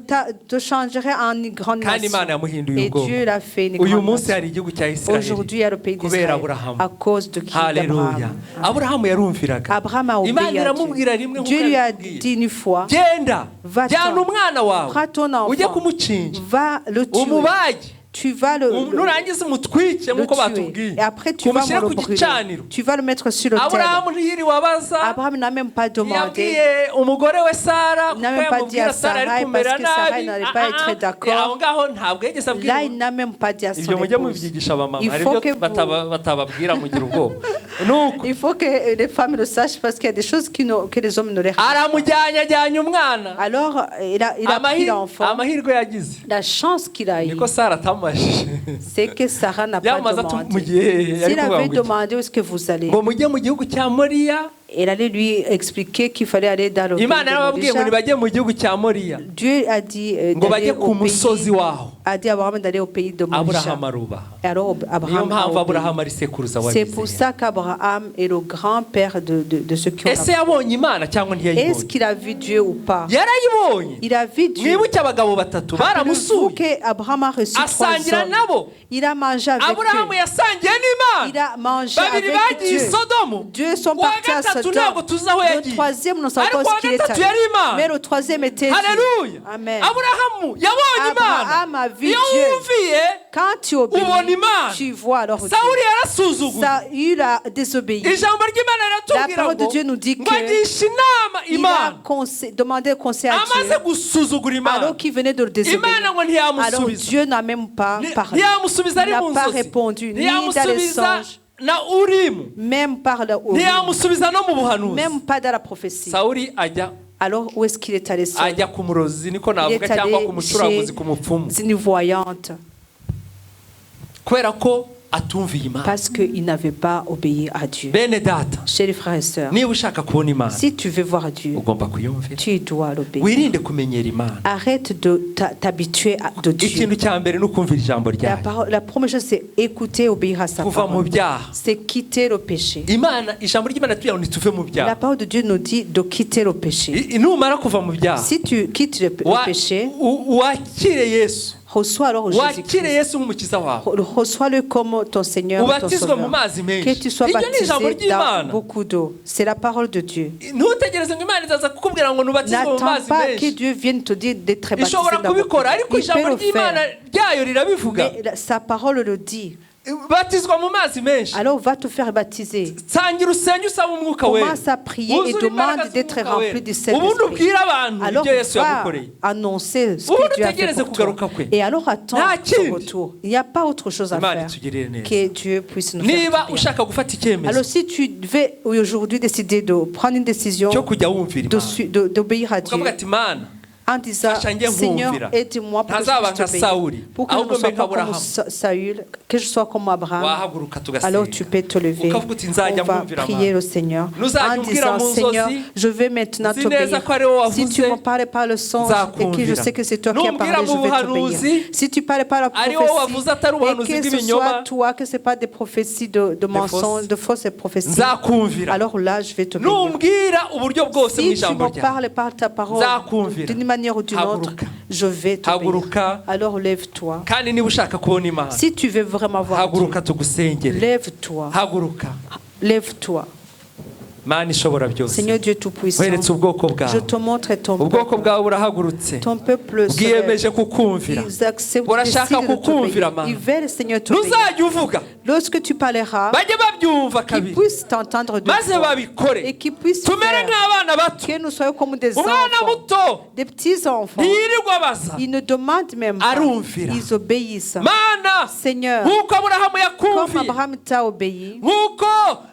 te changerai en une grande kandi Imana nation. yamuhinduye Et ubwoko Dieu l'a fait une uyu grande munsi nation. hari igihugu cya Isirayeli Aujourd'hui, il y a le pays kubera d'Israël Aburahamu à cause de qui? haleluya d'Abraham. Aburahamu yarumviraga Abraham a Imana obéi à iramubwira rimwe Dieu. nk'uko Dieu lui a yabibwiye. dit une fois, genda Va-t'en. jyana umwana wawe prends ton ujye enfant, kumucinja va le tuer. umubage Tu vas le nurangiza umutwike nk'uko tuer. batubwiye Et après, tu vas umushyire le ku brûler. gicaniro Tu vas le mettre sur le Aburahamu ntiyiriwe abaza Abraham n'a même pas demandé. yabwiye umugore we Sara Il n'a kuko même pas dit à yamubwira Sara ari Sarai kumera parce que Sarai nabi n'allait pas être d'accord. aho ngaho ntabwo yigeze abwira Là, il n'a même pas dit à son ibyo mujye épouse. mubyigisha abamama Il hari faut ibyo que vous- batababwira mugira ubwoba nuko Il faut que les femmes le sachent parce qu'il y a des choses que les hommes ne les racontent. aramujyanye ajyanye umwana Alors, il a pris l'enfant. amahirwe yagize La chance qu'il a eue, niko Sara atamubajije c'est que Sarah n'a pas byamaze mu gihe demandé. yari S'il kuvuga avait ngo iki? demandé où est-ce que vous allez, ngo mujye mu gihugu cya Moriya elle allait lui expliquer qu'il fallait aller dans le pays Imana de yarababwiye ngo Morisha. nibajye mu gihugu cya Moriya Dieu a dit ngo d'aller bajye ku au musozi pays, waho a dit à Abraham d'aller au pays de Morisha. Aburahamu arubaha Alors niyo Abraham a mpamvu obéi. Aburahamu ari sekuruza C'est pour wabize ça qu'Abraham est le grand-père de ceux qui ont ese la foi. yabonye Imana cyangwa Est-ce ntiyayibonye qu'il a vu Dieu ou pas? yarayibonye Il a vu Dieu. mwibuke abagabo batatu Rappelez-vous baramusuye qu'Abraham a reçu 3 asangira hommes. nabo Il a mangé avec Aburahamu eux. yasangiye Il n'Imana a mangé babiri avec bagiye i Dieu. Sodomu Dieu sont uwa partis à gatatu ntabwo Sodome. tuzi aho Le yagiye troisième, nous ne savons ariko pas uwa ce qu'il est gatatu allé. yari Imana Mais le troisième était Dieu. haleluya Amen. Aburahamu yabonye Abraham Imana a vu iyo Dieu. wumviye Quand tu obéis, ubona Imana tu vois alors Dieu. Sawuli yarasuzuguye Saül a désobéi. ijambo ry'Imana La riratubwira parole de ngo Dieu nous dit ngo que agisha inama il a Imana demandé conseil à amaze Dieu gusuzugura Imana alors qu'il venait de le désobéir. Imana ngo Alors ntiyamusubiza Dieu n'a même pas parlé. ntiyamusubiza Il ari mu n'a pas nzozi répondu, ni dans les ntiyamusubiza songes, na Urimu même par le ntiyamusubiza no mu buhanuzi même pas dans la prophétie. Sawuli ajya Alors où est-ce qu'il est allé seul? ajya ku murozi niko Il navuga est cyangwa allé ku mucuraguzi chez ku mupfumu une voyante kubera ko atumviye Imana parce qu'il n'avait pas obéi à Dieu. bene data Chez les frères et sœurs, niba ushaka kubona Imana si tu veux voir Dieu, ugomba kuyumvira tu dois l'obéir. wirinde kumenyera Imana Arrête de t'habituer de Dieu. ikintu cya mbere ni ukumvira ijambo ryayo La première chose, c'est écouter, obéir à sa kuva mu parole. byaha C'est quitter le péché. Imana ijambo ry'Imana tugira ngo ntituve mu La byaha parole de Dieu nous dit de quitter le péché. numara kuva mu byaha Si tu quittes le péché, wakire Yesu reçois alors wakire Jésus-Christ. Yesu nk'umukiza wawe Reçois-le comme ton Seigneur, ton ubatizwe mu Sauveur. mazi menshi Que tu sois iryo ni ijambo baptisé dans ry'Imana beaucoup d'eau. C'est la parole de Dieu. ntutegereze ngo Imana izaza kukubwira ngo nubatizwe mu N'attends mazi pas que menshi Dieu vienne te dire d'être baptisé ishobora dans beaucoup kubikora d'eau. ariko Il ijambo peut le ry'Imana faire. ryayo rirabivuga Mais sa parole le dit. batizwa mu mazi menshi. Alors va te faire baptiser. Tangira usenge usaba umwuka wera. Commence à prier et demande d'être rempli du Saint-Esprit. Ubundi ubwira abantu Alors ibyo Yesu va yagukoreye. annoncer ce que Dieu a fait pour toi. Kugaruka kwe. Et alors attends son retour. Il n'y a pas autre chose à Imana faire itugirire neza. que Dieu puisse nous faire Niba du bien. ushaka gufata icyemezo Alors si tu devais aujourd'hui décider de prendre une décision cyo kujya wumvira Imana, d'obéir à Dieu ukavuga ati Mana en disant Seigneur aide-moi pour que je puisse t'obéir, pour que je ne sois pas comme Saül, que je sois comme Abraham. wahaguruka tugasenga. Alors tu peux te lever. Ukavuga uti nzajya On va mwumvira prier Mana. le Seigneur Nuzajya en umbwira disant mu Seigneur, nzozi, je vais maintenant nzi neza ko ari wowe t'obéir. Si wavuze, tu me parles par le songe et que je sais que c'est toi qui as Numbwira parlé, je mu vais buhanuzi, t'obéir. Si tu parles par la ari wowe wavuze atari prophétie ubuhanuzi et que ce bw'ibinyoma, soit toi, que ce n'est pas des prophéties de mensonges, de fausses prophéties, nzakumvira. alors là je vais t'obéir. Numbwira uburyo bwose mu Si tu ijambo me ryawe, parles par ta parole nzakumvira. d'une manière ou d'une autre, Haguruka. je vais t'obéir. Haguruka. Alors lève-toi. kandi niba ushaka kubona Imana, Si tu veux vraiment voir haguruka Dieu, tugusengere. lève-toi. Haguruka. Lève-toi. Mana ishobora byose, Seigneur Dieu Tout-Puissant, weretse ubwoko je bwawe. te montre ton Ubwoko peuple. bwawe burahagurutse, Ton peuple se bwiyemeje lève. kukumvira. Ils acceptent Burashaka décident de kukumvira, t'obéir. Mana. Ils veulent, Seigneur, t'obéir. Ntuzajya uvuga Lorsque tu parleras, bajye babyumva qu'ils kabiri, puissent t'entendre de maze toi babikore. et qu'ils puissent Tumere faire nk'abana bato. que nous soyons comme des Umwana enfants, muto des petits enfants. ntiyirirwa baza, Ils ne demandent même pas, arumvira. ils obéissent. Mana Seigneur, nk'uko Aburahamu comme yakumviye, Abraham t'a obéi, nk'uko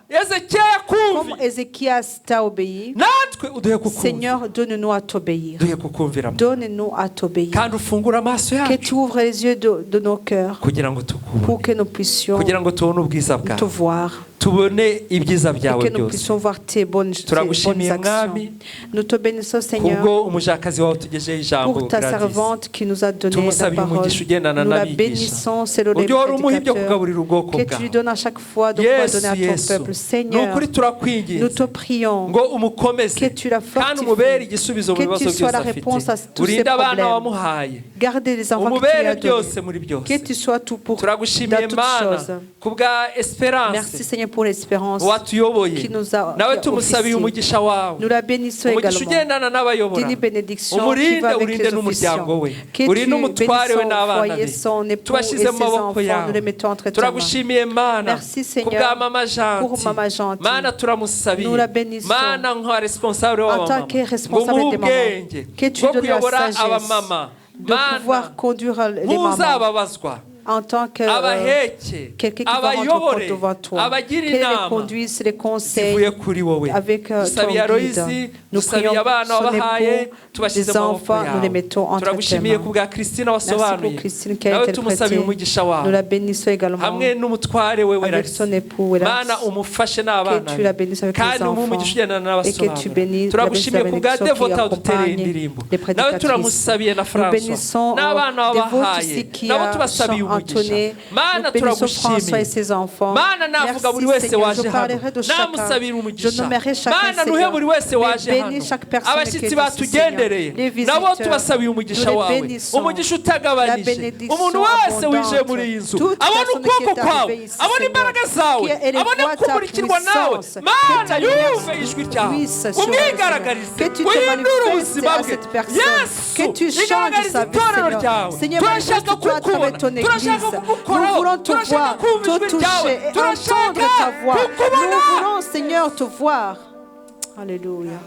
Ezekiya comme yakumviye, Ézéchias t'a obéi, natwe uduhe kukumvira, Seigneur, donne-nous à t'obéir. duhe kukumvira, Donne-nous à t'obéir. kandi ufungure amaso Que yacu tu ouvres les yeux de nos cœurs kugira ngo tukubone, pour que nous puissions kugira ngo tubone ubwiza te bwawe, voir tubone ibyiza et byawe que nous byose. puissions voir tes bonnes Turagushimiye, actions. Mwami, Nous te bénissons, Seigneur, kubwo umujakazi wawe tugejeho ijambo pour ta gratis. servante qui nous a donné la Tumusabiye parole. umugisha ugendana Nous la n'abigisha, bénissons, c'est le uburyo wari umuha ibyo prédicateur. kugaburira ubwoko Que tu lui bwawe. donnes à chaque fois de quoi Yesu, donner à ton Yesu, peuple. ni Seigneur, ukuri nous turakwinginze te prions ngo umukomeze que tu la kandi umubere fortifies, igisubizo mu que bibazo tu sois byose la afite. réponse à tous ces Urinde abana problèmes. wamuhaye, Garde les enfants que tu lui umubere as byose donnés. muri byose. Que tu sois tout pour dans Turagushimiye toutes Mana choses. kubwa Esperance Merci Seigneur pour l'espérance watuyoboye, qui nous a nawe qui a tumusabiye officié. umugisha wawe, Nous la bénissons umugisha également. ugendana n'abayobora, Dini bénédiction qui umurinde va avec urinde les n'umuryango officiants. we, Que tu urinde umutware we bénisses son n'abana foyer, be, son époux et tubashyize ses mu maboko enfants. Nous yawe. les mettons entre tes mains. Turagushimiye Mana Merci, Seigneur, kubwa Mama pour Mama Janti. Janti. Mana turamusabiye, Nous la bénissons. Mana nka responsable En w'abamama, tant que responsable ngo des muhe mamans, ubwenge que tu bwo donnes la kuyobora sagesse abamama, de pouvoir conduire les mamans ntuzababazwa, en tant que abaheke, quelqu'un qui va rendre abayobore, compte devant toi. abagira Qu'elle les inama conduise, les conseils zivuye kuri wowe. avec ton Dusabiye Aloyizi, guide. Nous dusabiye prions abana son wabahaye, époux, tubashyize des mu maboko enfants, nous les yawe. mettons entre tes Turagushimiye mains. kubwa Christina Merci pour wasobanuye, Christine qui a nawe interprété. tumusabiye umugisha Nous wawe la bénissons également hamwe n'umutware we avec Werarisi. son époux Welaris. Mana umufashe n'abana Que tu la bénisses avec kandi les enfants umuhe umugisha ugendana et que tu n'abasobanura. bénisses Turagushimiye la kubwa bénédiction Devota qui wadutereye accompagne indirimbo, les nawe prédicatrices. turamusabiye na Nous François bénissons n'abana des votes wabahaye ici qui nabo a tubasabiye umugisha. entonné. Mana Nous bénissons François et turagushimiye, ses enfants. Mana navuga buri Merci wese Seigneur, waje je hano parlerai de chacun. namusabira Je umugisha. nommerai chacun Mana nuhe Seigneur. buri wese waje Mais hano, bénis chaque personne qui abashyitsi est ici, batugendereye Seigneur. Les nabo visiteurs, tubasabiye umugisha nous les wawe, bénissons. umugisha La utagabanije, bénédiction umuntu wese winjiye abondante. muri iyi nzu Toute abona personne qui ukuboko est kwawe, arrivée ici, abona Seigneur, imbaraga zawe, qui elle abona voit ta kumurikirwa nawe. puissance, Mana que ta yumve lumière ijwi ryawe, puisse sur elle, umwigaragarize, que tu te uhindure manifestes ubuzima à bwe. cette personne, Yesu, que tu changes igaragarize sa vie, itorero Seigneur. ryawe. Seigneur, Turashaka manifeste-toi à kukubona, travers ton église. turashaka Nous kugukoraho, voulons te turashaka voir, kumva te ijwi ryawe, toucher et turashaka entendre ta voix. kukubona. Nous voulons, Seigneur, te voir. Alléluia.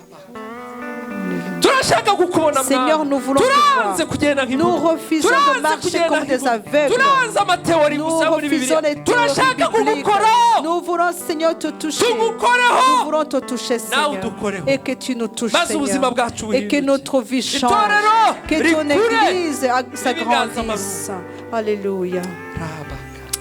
turashaka kukubona Seigneur, nous voulons te turanze voir. kugenda Nous nk'impumyi, refusons de turanze marcher kugenda comme des nk'impumyi, aveugles. turanze amateori Nous gusa muri refusons Bibiliya, les turashaka théories bibliques. kugukoraho, Nous voulons, Seigneur, te toucher. tugukoreho. Nous voulons te toucher, Seigneur. udukoreho. Et que tu nous touches, Maze ubuzima Seigneur. bwacu Et que buhinduke. notre vie change. Itorero Que ton rikure, église s'agrandisse. Alléluia.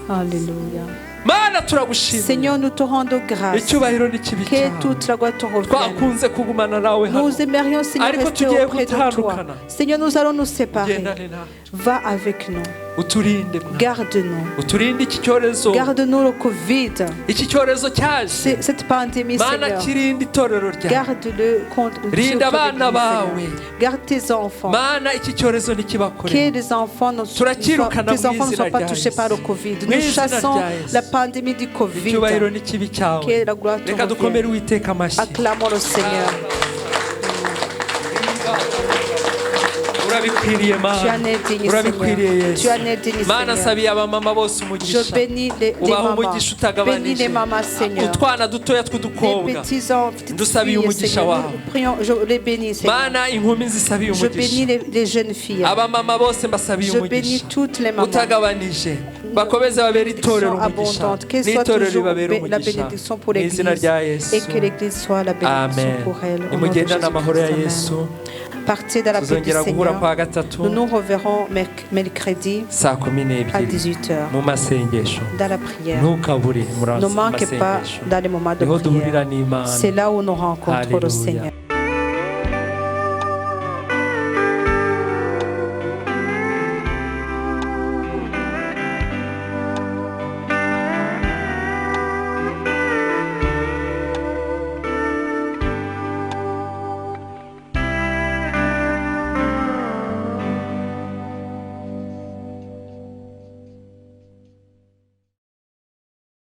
Alléluia. Mana turagushimira, Seigneur, nous te rendons grâce. icyubahiro n'ikibi Que cyawe. toute la gloire te revienne. Twakunze kugumana nawe hano, Nous aimerions, Seigneur, ariko rester tugiye auprès de toi. gutandukana. Seigneur, nous allons nous séparer. Gendane nawe, Va avec nous. uturinde Mana. Garde-nous. uturinde iki cyorezo, Garde-nous le Covid. iki cyorezo cyaje. Cette pandémie, Mana Seigneur. kirinde itorero ryawe, Garde-le contre rinda abana bawe. Garde tes enfants. Mana iki cyorezo Que ntikibakorere. les enfants ne Turakirukana tes enfants mu ne soient pas izina rya touchés par le Yesu. Covid. Mu Nous izina chassons rya Yesu. la pandémie du Covid. icyubahiro n'ikibi cyawe. Que la gloire te Reka dukomere revienne. Uwiteka amashyi. Acclamons le Seigneur. urabikwiriye Tu mana en es digne, urabikwiriye Seigneur. Yesu Tu en es digne, mana Seigneur. sabiye abamama bose Je umugisha bénis les ubaha mamans. umugisha Bénis utagabanije les mamans, Seigneur. utwana dutoya Les tw'udukobwa petits enfants, petites Dusabiye filles, umugisha Seigneur. wawe. Nous prions, je les bénis, Seigneur. mana inkumi nzisabiye Je bénis umugisha les jeunes filles. abamama bose mbasabiye Je bénis umugisha toutes les mamans. utagabanije bakomeze babere itorero Bénédiction umugisha abondante. Qu'elle soit n'itorero toujours ribabere la umugisha bénédiction pour mu izina l'Église rya Yesu et que l'Église soit la bénédiction amen pour elle. Au nom de nimugendane amahoro ya Jésus-Christ, Yesu amen. Partez dans la paix du tuzongera guhura Seigneur. kwa gatatu Nous nous reverrons mercredi saa kumi à n'ebyiri 18h mu masengesho dans la prière. ntukabure Ne manquez pas masengesho dans les moments de niho duhurira prière. n'Imana C'est là où nous rencontrons le Alléluia. Seigneur.